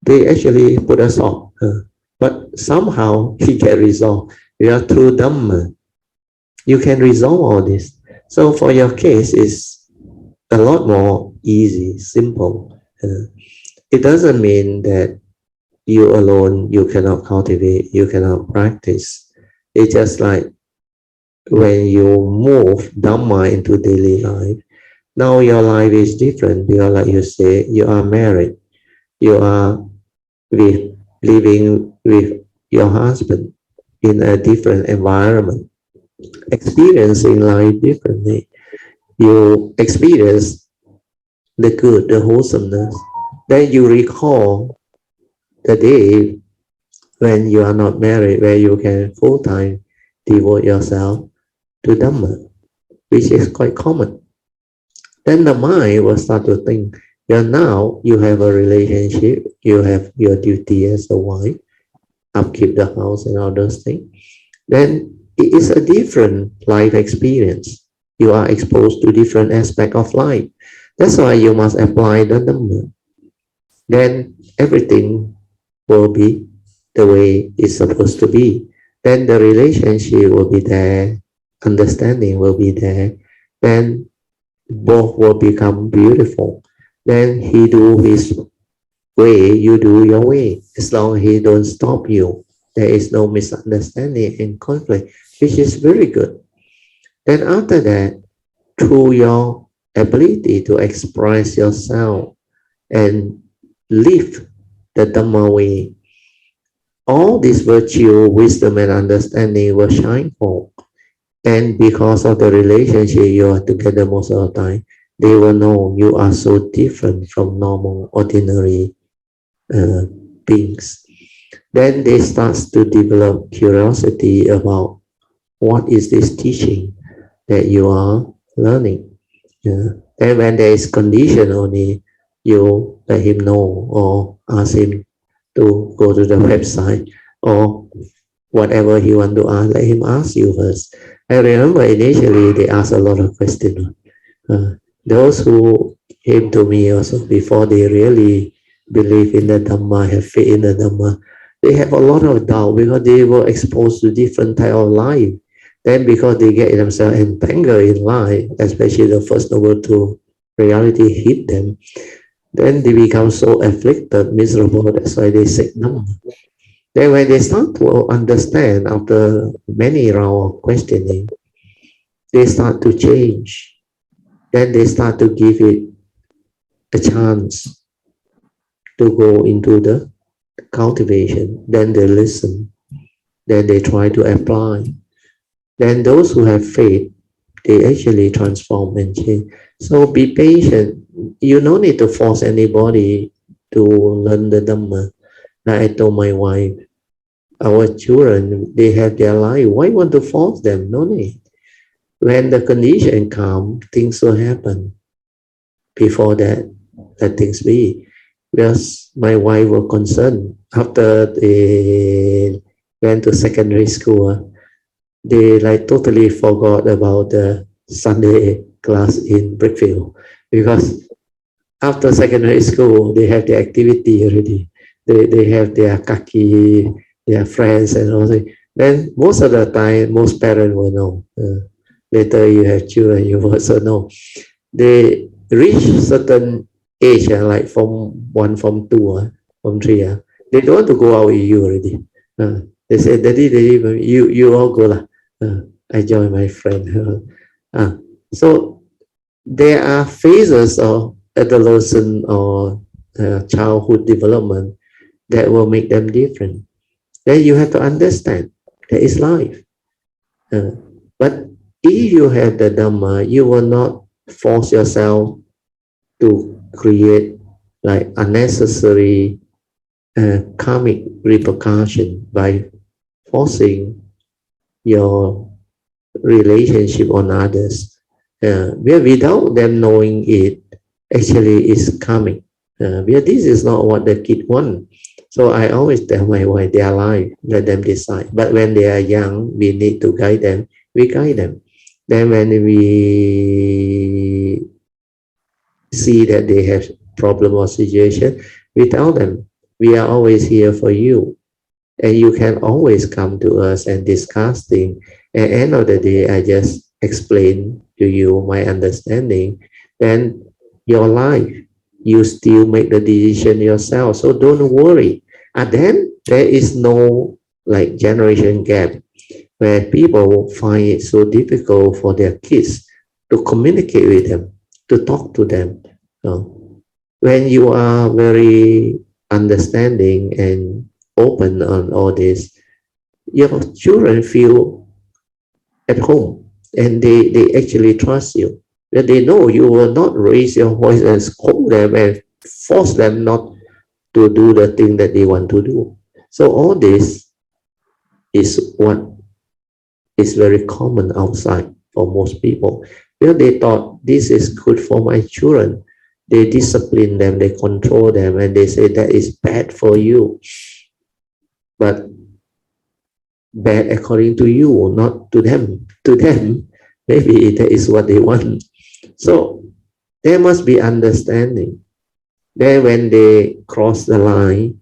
they actually put us off. But somehow he get resolved. You are through Dhamma. You can resolve all this. So for your case, it's a lot more easy, simple. It doesn't mean that you alone, you cannot cultivate, you cannot practice. It's just like when you move Dhamma into daily life, now your life is different. Because like you say, you are married, you are living with your husband in a different environment, experiencing life differently. You experience the good, the wholesomeness. Then you recall the day when you are not married, where you can full-time devote yourself to Dhamma, which is quite common. Then the mind will start to think, well, now you have a relationship, you have your duty as a wife, upkeep the house and all those things. Then it is a different life experience. You are exposed to different aspects of life. That's why you must apply the Dhamma. Then everything will be the way it's supposed to be. Then the relationship will be there, understanding will be there. Then both will become beautiful. Then he do his way, you do your way. As long as he don't stop you, there is no misunderstanding and conflict, which is very good. Then after that, through your ability to express yourself and live the Dhamma way, all this virtue, wisdom, and understanding will shine forth. And because of the relationship you are together most of the time, they will know you are so different from normal, ordinary beings. Then they start to develop curiosity about what is this teaching that you are learning. And when there is condition only, you let him know or ask him to go to the website or whatever he want to ask, let him ask you first. I remember initially they asked a lot of questions. Those who came to me also before they really believe in the Dhamma, have faith in the Dhamma, they have a lot of doubt because they were exposed to different type of life. Then because they get themselves entangled in life, especially the First Noble Truth reality hit them, then they become so afflicted, miserable. That's why they seek Dhamma. Then when they start to understand after many rounds of questioning, they start to change. Then they start to give it a chance to go into the cultivation. Then they listen. Then they try to apply. Then those who have faith, they actually transform and change. So be patient. You don't need to force anybody to learn the Dhamma. Like I told my wife, our children, they have their life. Why want to force them? No need. When the condition come, things will happen. Before that, let things be. Because my wife was concerned. After they went to secondary school, they like totally forgot about the Sunday class in Brickfield. Because after secondary school, they have the activity already. They have their kaki, their friends and all that. Then most of the time, most parents will know. Later you have children, you also know. They reach certain age, like Form 1, Form 2, Form 3. They don't want to go out with you already. They say, Daddy, you all go lah. I join my friend. So there are phases of adolescent or childhood development that will make them different. Then you have to understand that is life. But if you have the Dhamma, you will not force yourself to create like unnecessary karmic repercussion by forcing your relationship on others. Without them knowing it, actually is karmic. This is not what the kid want. So I always tell my wife, they are alive, let them decide. But when they are young, we need to guide them. We guide them. Then when we see that they have problem or situation, we tell them, we are always here for you. And you can always come to us and discuss things. At the end of the day, I just explain to you my understanding. Then your life, you still make the decision yourself. So don't worry. And then there is no like generation gap where people find it so difficult for their kids to communicate with them, to talk to them. When you are very understanding and open on all this, your children feel at home and they actually trust you. That they know you will not raise your voice and scold them and force them not to do the thing that they want to do. So all this is what is very common outside for most people. Well, they thought this is good for my children. They discipline them, they control them, and they say that is bad for you. But bad according to you, not to them. To them, maybe that is what they want. So there must be understanding. Then when they cross the line,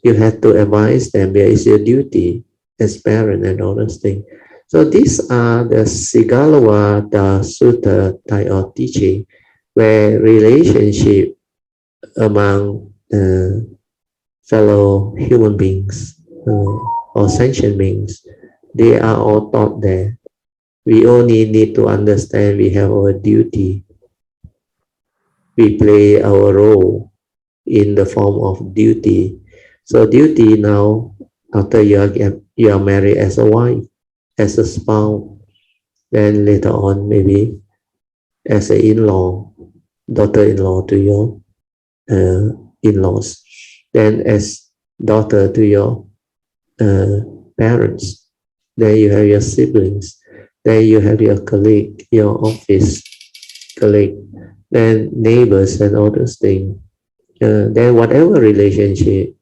you have to advise them, there is your duty as parent and all those things. So these are the Sigalawa Sutta type of teaching, where relationship among fellow human beings or sentient beings, they are all taught there. We only need to understand we have our duty. We play our role in the form of duty. So duty now, after you are married as a wife, as a spouse, then later on maybe as an in-law, daughter-in-law to your in-laws, then as daughter to your parents, then you have your siblings, then you have your colleague, your office colleague, then neighbors and all those things. Then whatever relationship,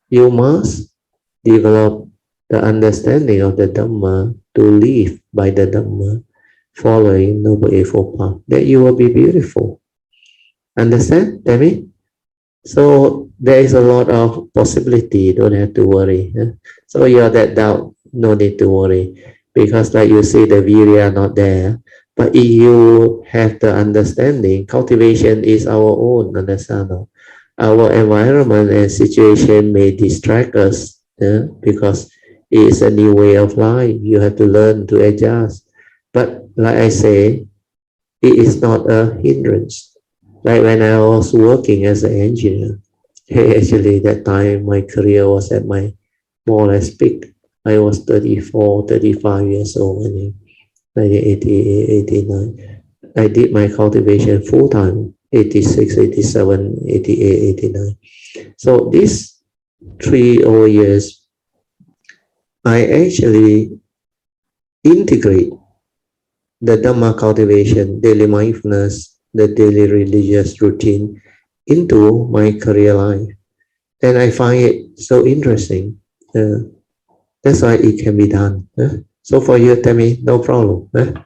you must develop the understanding of the Dhamma to live by the Dhamma, following Noble Eightfold Path, that you will be beautiful. Understand, Tammy? So there is a lot of possibility, don't have to worry. So you are that doubt, no need to worry. Because like you say, the virya not there. But if you have the understanding, cultivation is our own, understand? Our environment and situation may distract us because it is a new way of life. You have to learn to adjust. But like I say, it is not a hindrance. Like when I was working as an engineer, actually that time my career was at my more or less peak. I was 34, 35 years old in 1988, 89. I did my cultivation full time, 86, 87, 88, 89. So these 3 whole years, I actually integrate the Dhamma cultivation, daily mindfulness, the daily religious routine into my career life. And I find it so interesting. That's why it can be done. So for you, Tammy, no problem. Thank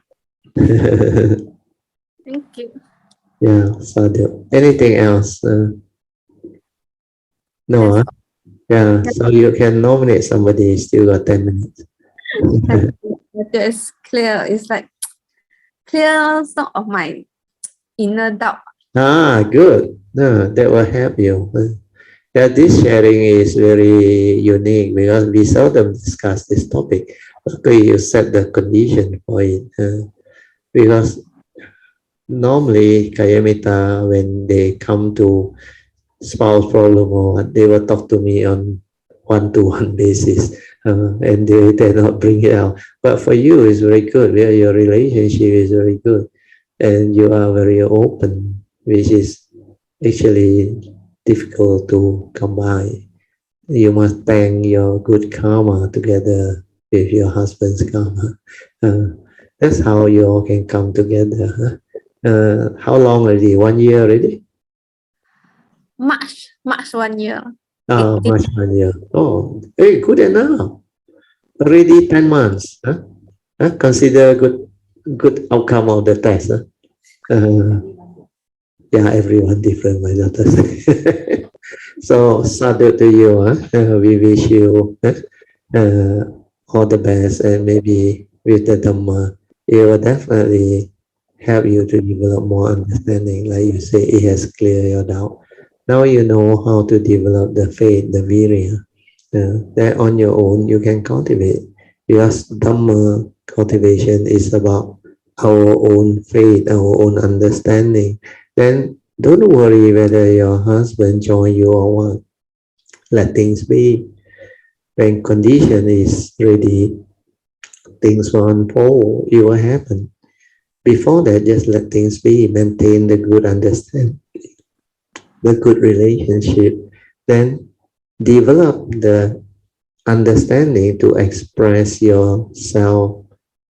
you. Yeah, so anything else? No, Yes. yeah, so you can nominate somebody, still got 10 minutes. It's clear. It's like clear sort of my inner doubt. Good. No, that will help you. Yeah, this sharing is very unique because we seldom discuss this topic. Okay, you set the condition for it. Because normally, Kayamita, when they come to spouse problem or what, they will talk to me on one-to-one basis and they dare not bring it out. But for you, it's very good. Where your relationship is very good and you are very open, which is actually difficult to come by. You must thank your good karma together with your husband's karma. That's how you all can come together. How long already? 1 year already? March 1 year. Oh, much earlier. Oh, hey, good enough. Already 10 months. Huh? Consider good outcome of the test. Yeah, everyone different, my daughter. So, sadhu to you. We wish you all the best, and maybe with the Dhamma, it will definitely help you to develop more understanding. Like you say, it has cleared your doubt. Now you know how to develop the faith, the virya. That on your own you can cultivate. Because Dhamma cultivation is about our own faith, our own understanding. Then don't worry whether your husband join you or what. Let things be. When condition is ready, things will unfold, it will happen. Before that, just let things be, maintain the good understanding, the good relationship, then develop the understanding to express yourself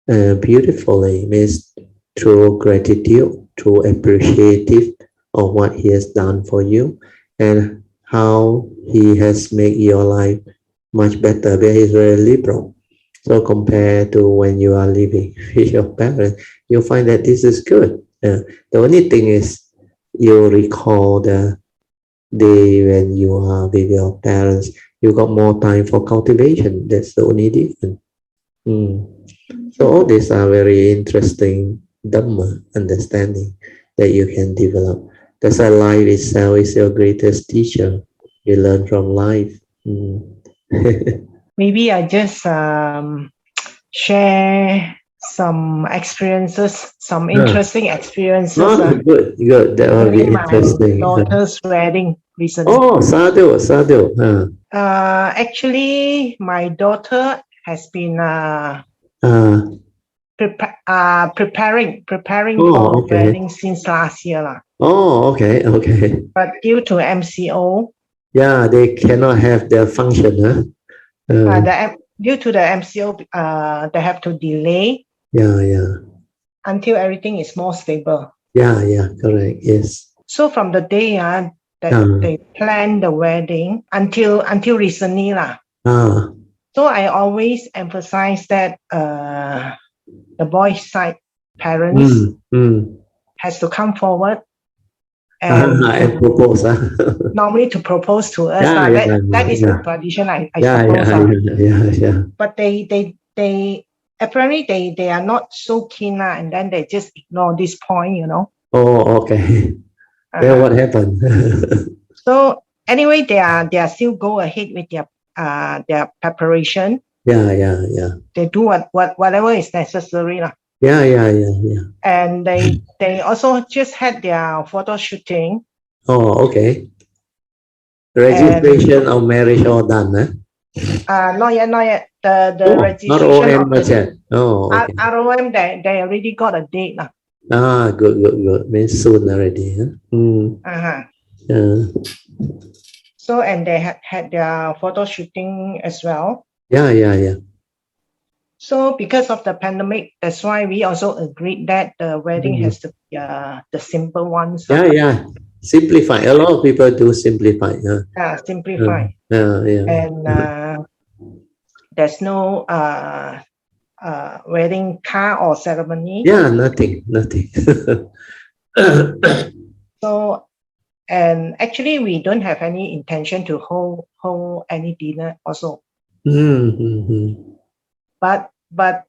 beautifully, means through gratitude, through appreciative of what he has done for you and how he has made your life much better. Because he's very liberal. So compared to when you are living with your parents, you find that this is good. The only thing is you recall the day when you are with your parents, you got more time for cultivation. That's the only difference. So all these are very interesting Dhamma understanding that you can develop. That's why life itself is your greatest teacher. You learn from life. Maybe I just share some experiences, some interesting experiences good. That will be during my interesting. daughter's wedding recently. Oh, sadhu. Actually, my daughter has been preparing for wedding since last year. Oh, okay. But due to MCO, yeah, they cannot have their function, due to the MCO, they have to delay. Yeah. Until everything is more stable. Yeah, correct. Yes. So from the day that they planned the wedding until recently So I always emphasize that the boy's side parents has to come forward and propose. normally to propose to us. That is the tradition, I suppose. Yeah. But they apparently they are not so keen and then they just ignore this point, Oh, okay. Then what happened? So anyway, they are still go ahead with their preparation. Yeah. They do whatever is necessary. Yeah. And they also just had their photo shooting. Oh, okay. Registration of marriage all done, Not yet. The registration of the okay. ROM, they already got a date. Good. Means soon already. So, and they had their photo shooting as well. Yeah. So because of the pandemic, that's why we also agreed that the wedding has to be the simple ones. Yeah. Simplify. A lot of people do simplify. Simplify. Yeah. And there's no wedding card or ceremony. Yeah, nothing. So, and actually we don't have any intention to hold any dinner also. But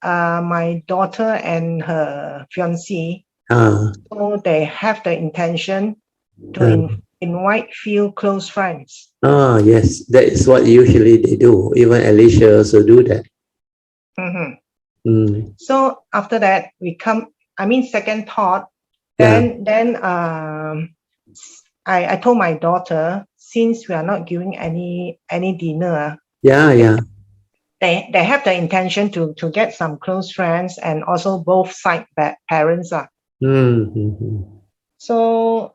my daughter and her fiancé, so they have the intention to invite few close friends. Yes, that is what usually they do. Even Alicia also do that. So after that, second thought. Then I told my daughter, since we are not giving any dinner. Yeah. They have the intention to get some close friends and also both side parents. So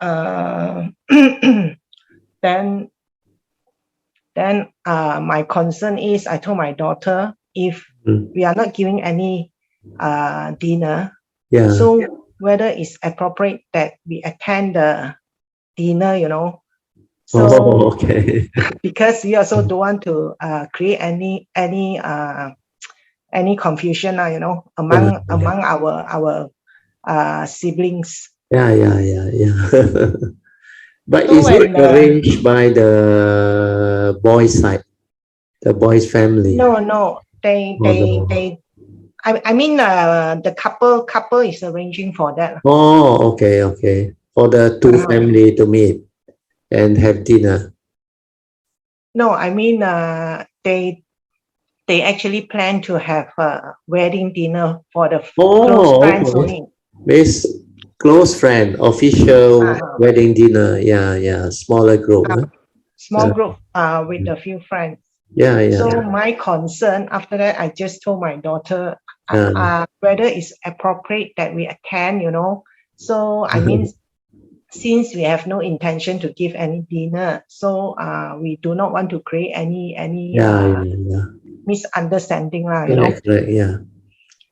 then my concern is, I told my daughter, if we are not giving any dinner, so whether it's appropriate that we attend the dinner, So okay. because we also don't want to create any confusion, among our siblings. Yeah. But So is it when, arranged by the boys' side, the boys' family? No. They no. I mean the couple is arranging for that. Oh, okay. For the two family to meet and have dinner. No, I mean they actually plan to have a wedding dinner for the close friends only. This close friend, official wedding dinner. Yeah. Smaller group. Small group with a few friends. Yeah. So my concern after that, I just told my daughter whether it's appropriate that we attend, So I mean, since we have no intention to give any dinner, so we do not want to create any misunderstanding, Correct, yeah.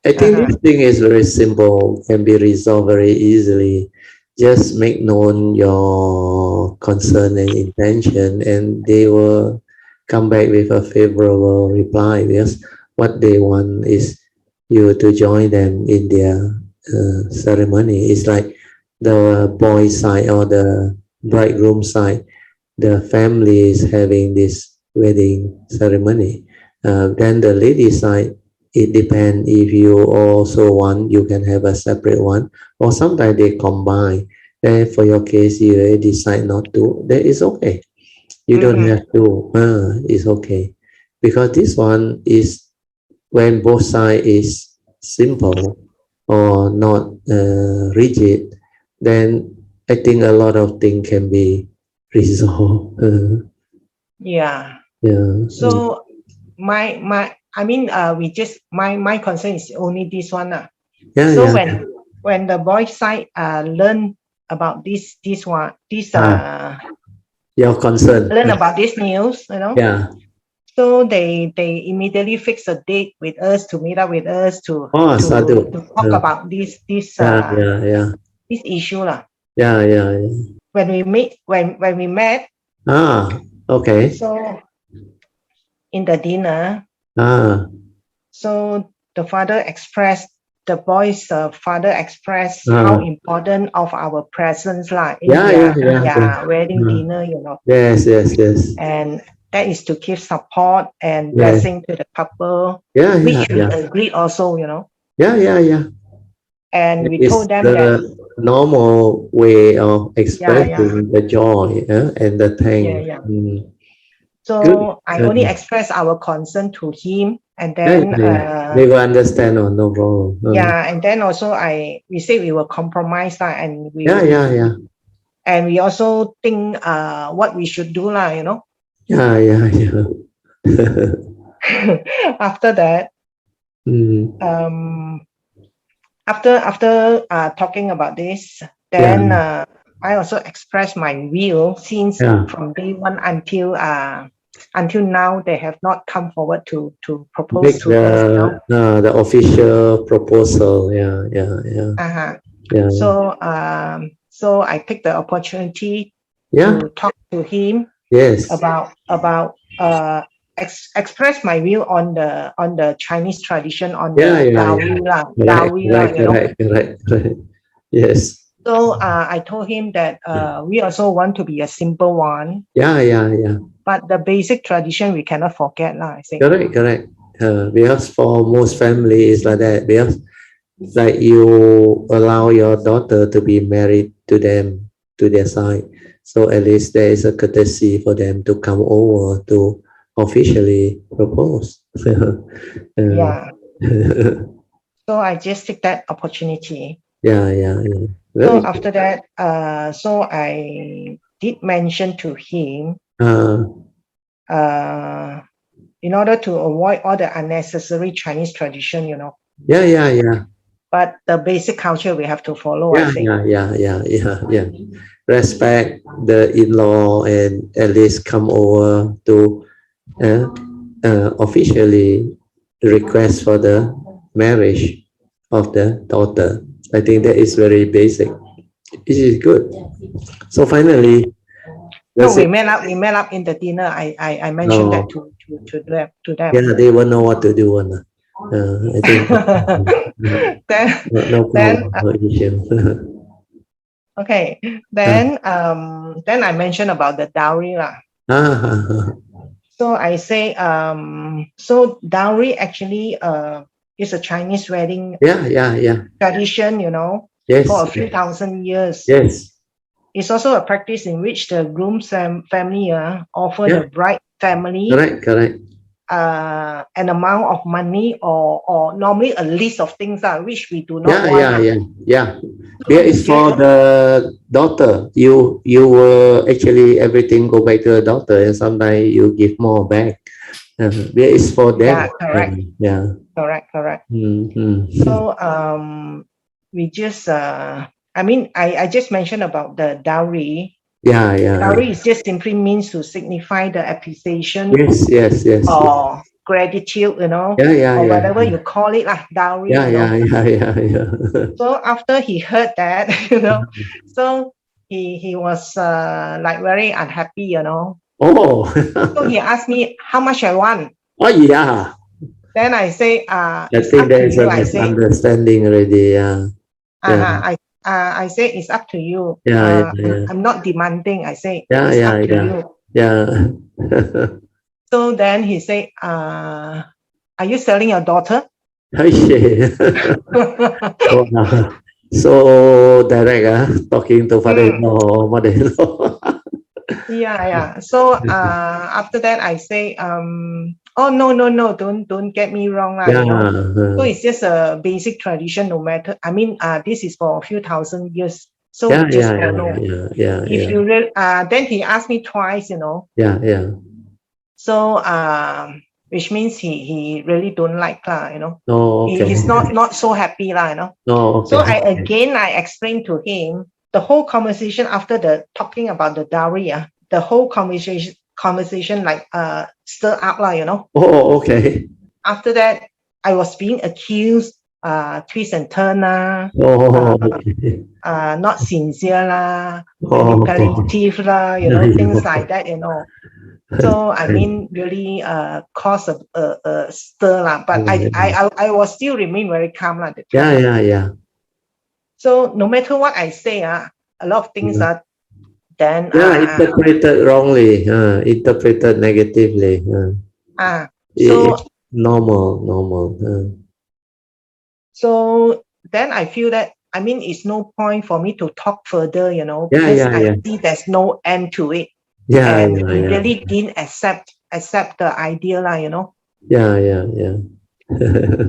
I think this thing is very simple, can be resolved very easily. Just make known your concern and intention, and they will come back with a favorable reply, because what they want is you to join them in their ceremony. It's like the boy side or the bridegroom side, the family is having this wedding ceremony. Then the lady side, it depends. If you also want, you can have a separate one, or sometimes they combine. And for your case, you decide not to, that is okay. You don't have to, it's okay. Because this one is when both sides is simple or not rigid, then I think a lot of things can be resolved. Yeah. So my concern is only this one. When the boy side learn about this your concern, learn about this news, Yeah. So they immediately fix a date with us to meet up with us to talk about this this issue lah. Yeah. When we met. Okay. So in the dinner. So the boy's father expressed how important of our presence lah in their wedding dinner, Yes. And that is to give support and blessing to the couple, which we agreed also, Yeah. And we told them that normal way of expressing the joy and the thanks. So good. I only express our concern to him, and then they will understand. No problem. And then also we say we will compromise and we and we also think what we should do lah, Yeah. After that, after talking about this, then I also expressed my will, since from day one until now they have not come forward to propose to us. The official proposal. So I take the opportunity to talk to him. About express my view on the Chinese tradition on the Dowry. Correct. Yes. So I told him that we also want to be a simple one. Yeah. But the basic tradition we cannot forget lah, I think. Correct. Because for most families is like that. Because like you allow your daughter to be married to them, to their side. So at least there is a courtesy for them to come over to officially propose. So I just took that opportunity. Yeah. So after that, so I did mention to him, in order to avoid all the unnecessary Chinese tradition, Yeah. But the basic culture we have to follow. I think. Yeah. Respect the in-law and at least come over to officially request for the marriage of the daughter. I think that is very basic. This is good. So finally, No, we met up in the dinner. I mentioned that to them. Yeah, they won't know what to do. I think then no issue. Okay, then I mentioned about the dowry lah. So I say so dowry actually is a Chinese wedding tradition, Yes. for a few thousand years. Yes. It's also a practice in which the groom's family offer the bride family Correct. An amount of money or normally a list of things which we do not want. Yeah. There is for the daughter. You will actually everything go back to the daughter, and sometimes you give more back. There is for them. Yeah, correct. Correct. So we just I just mentioned about the dowry. Dowry is just simply means to signify the appreciation. Yes. Or gratitude, or whatever you call it, dowry. So after he heard that, so he was like very unhappy, Oh. So he asked me how much I want. Oh yeah. Then I say, I think there is a misunderstanding already. I say it's up to you. I'm not demanding. I say it's up to you. Yeah. So then he say, are you selling your daughter? So direct, talking to father-in-law or mother-in-law. Yeah. So after that I say, oh no, don't get me wrong. So it's just a basic tradition, no matter. This is for a few thousand years. So just follow. If you really, then he asked me twice, So which means he really don't like Oh, okay. He's not so happy Oh, okay. So I explained to him the whole conversation after the talking about the dowry. The whole conversation like stir up Oh, okay. After that, I was being accused, twist and turn okay. Not sincere manipulative things like that, So really cause a stir but I was still remain very calm at the time. Yeah. So no matter what I say, a lot of things are then interpreted wrongly, interpreted negatively. So normal. So then I feel that it's no point for me to talk further, because I see there's no end to it. He really didn't accept the idea, Yeah.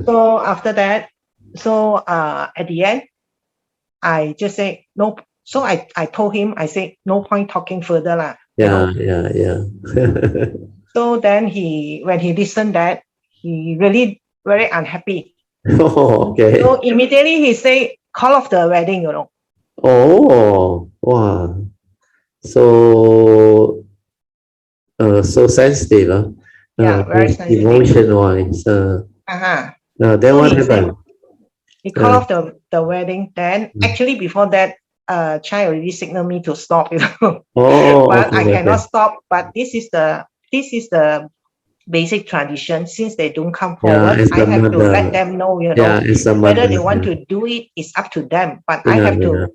So after that, at the end, I just say no. So I told him, I said no point talking further Yeah. So then when he listened that, he really very unhappy. Oh, okay. So immediately he say call off the wedding, Oh, wow. So sensitive, very sensitive. Emotion-wise. Then what happened? He called off the wedding. Then actually before that, Chai already signaled me to stop. Oh, but I cannot stop. But this is the basic tradition. Since they don't come forward, I have to let them know. Whether they want to do it is up to them. But I have to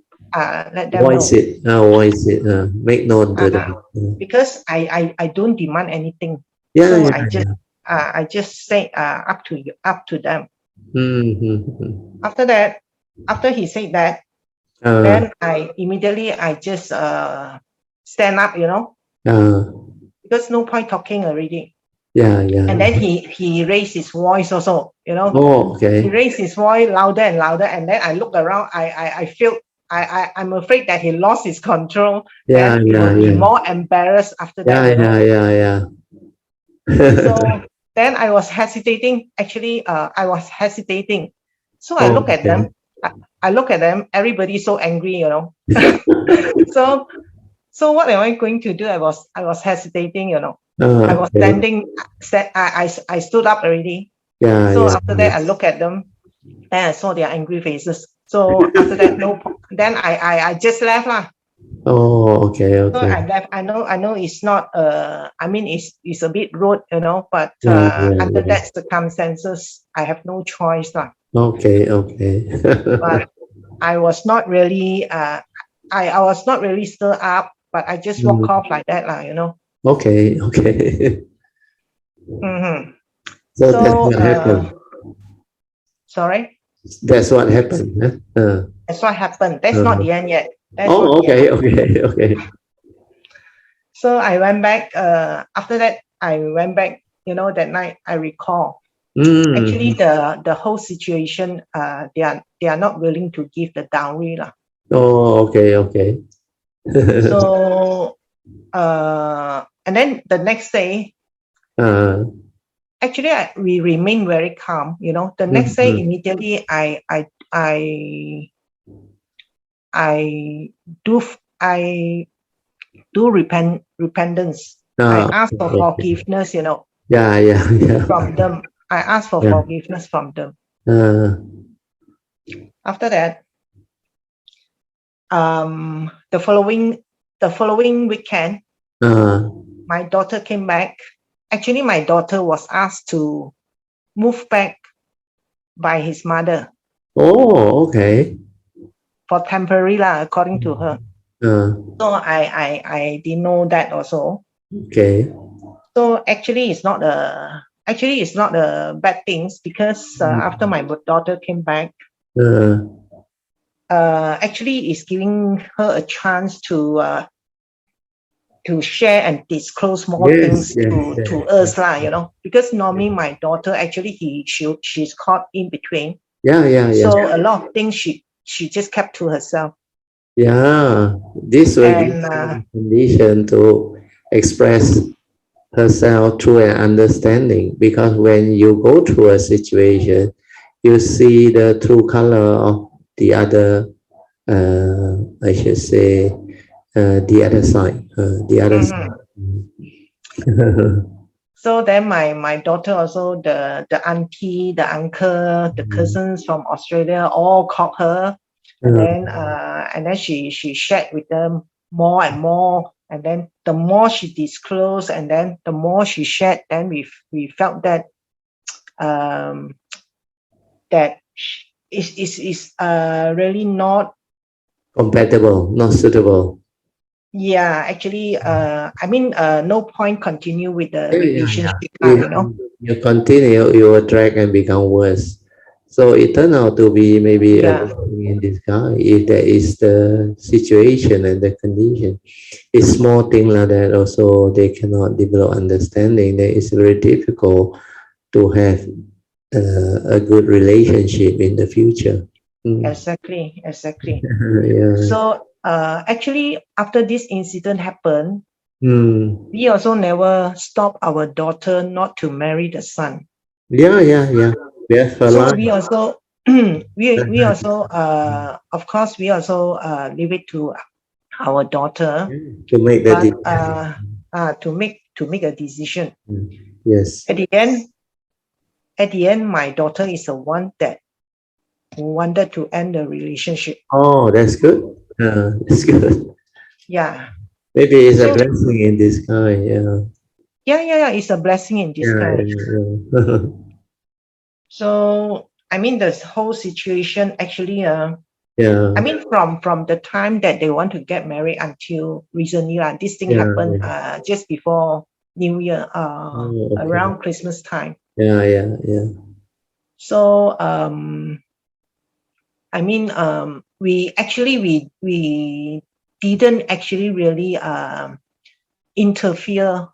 let them voice know. Voice it. Make known to them. Because I don't demand anything. I just say up to them. After that, after he said that, then I immediately just stand up, because no point talking already. And then he raised his voice also, Oh, okay. He raised his voice louder and louder, and then I look around. I feel I'm afraid that he lost his control. And he will be more embarrassed after that. Yeah. So then I was hesitating. Actually, I was hesitating. So I look at them. I look at them. Everybody's so angry, So what am I going to do? I was hesitating, I was standing. I stood up already. So after that, I look at them, and I saw their angry faces. So after that, then I just left . Oh, okay, So okay. I left. I know it's not. I mean, it's a bit rude, but Yeah. under that circumstances, I have no choice, lah. Okay, okay. But I was not really. I was not really stirred up, but I just walk off like that, lah. Okay, okay. Mm-hmm. So that's what happened. Sorry. That's what happened. Huh? That's what happened. That's not the end yet. That's Oh, not the end. okay, okay. So I went back. After that, I went back. That night I recall. Actually, the whole situation. They are not willing to give the dowry, lah. Oh, okay, okay. So, and then the next day, actually, we remain very calm. The next day, immediately, I do repentance. I ask for forgiveness. Yeah. From them. I ask for forgiveness from them. After that, the following weekend, my daughter came back. Actually, my daughter was asked to move back by his mother. Oh, okay. For temporary, according to her. So I didn't know that also. Okay. So actually, it's not a bad things because after my daughter came back, actually it's giving her a chance to share and disclose more things to us, because normally my daughter actually she's caught in between. Yeah. So a lot of things she just kept to herself. Yeah, this will give her condition to express herself through an understanding, because when you go through a situation, you see the true color of the other, I should say, the other side, side. So then my daughter also, the auntie, the uncle, the cousins from Australia all called her, and then she shared with them more and more, and then the more she disclosed, and then the more she shared, then we felt that that is really not compatible, not suitable. Yeah, actually, I mean, no point continue with the relationship. You continue, you will drag and become worse. So it turned out to be maybe a blessing in disguise if that is the situation and the condition. It's small thing like that also they cannot develop understanding. That it's very difficult to have a good relationship in the future. Exactly. So actually, after this incident happened, we also never stop our daughter not to marry the son. Yeah. So we also we also of course we also leave it to our daughter to make the decision. To make a decision. Yes. At the end, my daughter is the one that wanted to end the relationship. Oh, that's good. That's good. Yeah. Maybe it's a blessing in disguise. Yeah. It's a blessing in disguise. Yeah. So I mean, the whole situation actually. I mean, from the time that they want to get married until recently, this thing happened just before New Year, around Christmas time. Yeah. So I mean, we didn't actually really interfere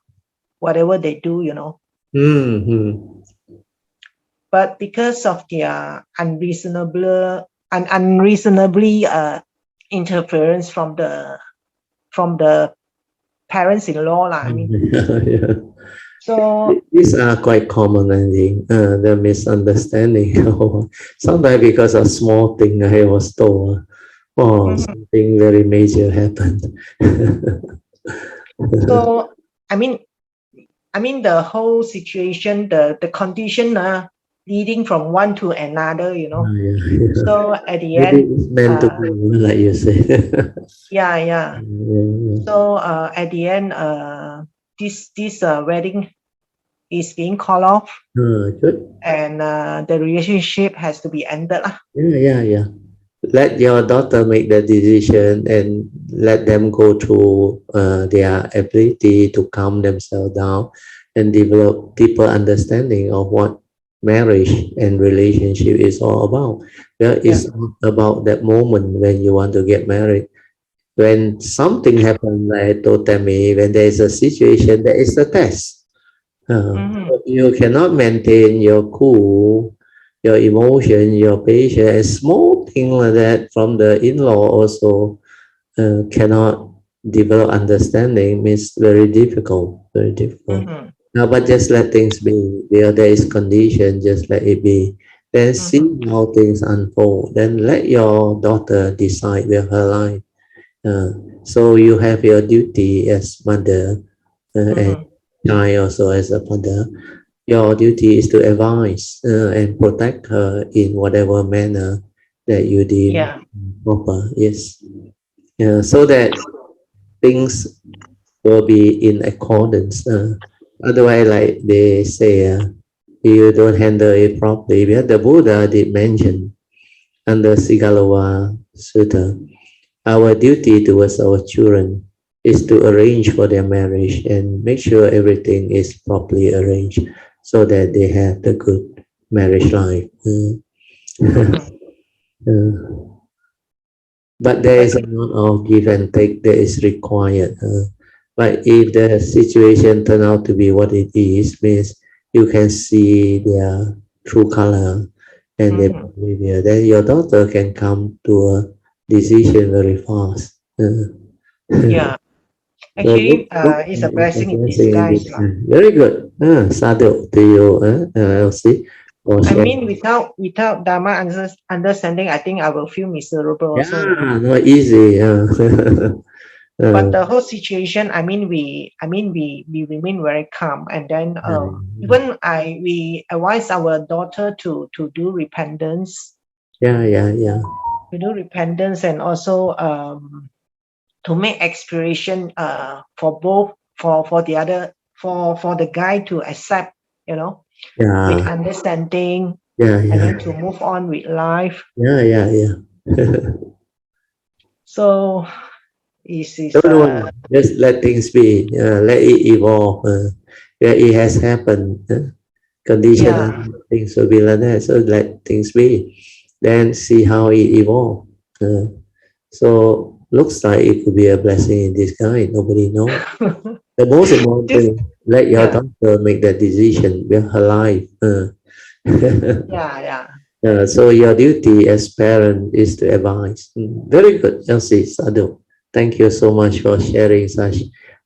whatever they do, But because of their unreasonably interference from the parents-in-law, I mean. So these are quite common, I think. The misunderstanding. Sometimes because of small thing I was told, something very major happened. So I mean the whole situation, the condition leading from one to another, you know. Yeah. So at the Maybe end, it's meant to be, like you say. yeah. So at the end, this wedding is being called off, Good. and the relationship has to be ended. Yeah. Let your daughter make the decision and let them go through their ability to calm themselves down and develop deeper understanding of what marriage and relationship is all about. Well, it's not about that moment when you want to get married. When something happens, like Totemi, when there is a situation, there is a test. You cannot maintain your cool, your emotion, your patience, and small thing like that from the in-law also cannot develop understanding. Means very difficult. Now, but just let things be. Where there is condition, just let it be. Then see how things unfold. Then let your daughter decide with her life. So you have your duty as mother and child also as a father. Your duty is to advise and protect her in whatever manner that you deem proper. Yes. So that things will be in accordance. Otherwise, like they say, you don't handle it properly. But the Buddha did mention under Sigalawa Sutta, our duty towards our children is to arrange for their marriage and make sure everything is properly arranged so that they have the good marriage life. But there is a lot of give and take that is required. But if the situation turn out to be what it is, means you can see their true color and their behavior, then your daughter can come to a decision very fast. Actually, it's a blessing in disguise. Very good. Sadhu to you, Elsie. I mean, without Dharma understanding, I think I will feel miserable also. Not easy. But the whole situation, I mean, we remain very calm, and then even we advise our daughter to do repentance. To do repentance and also to make expiration for both for the guy to accept, with understanding, and then to move on with life. So just let things be. Let it evolve. It has happened. Condition things will be like that. So let things be. Then see how it evolves. So looks like it could be a blessing in disguise. Nobody knows. The most important thing, let your daughter make that decision with her life. So your duty as parent is to advise. Very good, Elsie, Sadhu. Thank you so much for sharing such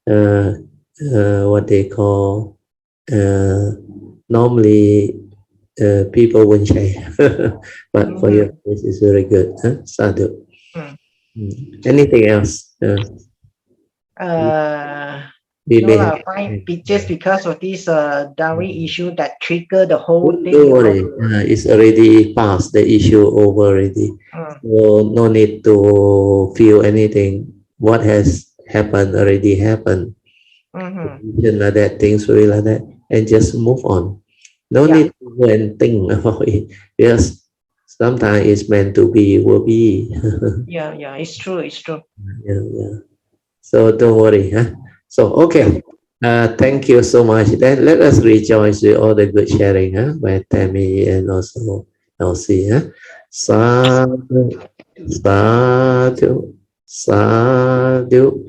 what they call normally people wouldn't share, but for your case it's very good. Sadhu. Anything else? Just because of this dowry issue that triggered the whole thing. Don't worry, it's already past, the issue over already. So no need to feel anything. What has happened already happened. Like that, things will be like that, and just move on. No need to go and think about it. Yes, sometimes it's meant to be, will be. It's true. So don't worry. So okay. Thank you so much. Then let us rejoice with all the good sharing, by Tammy and also Elsie. Sadhu, sadhu, sadhu.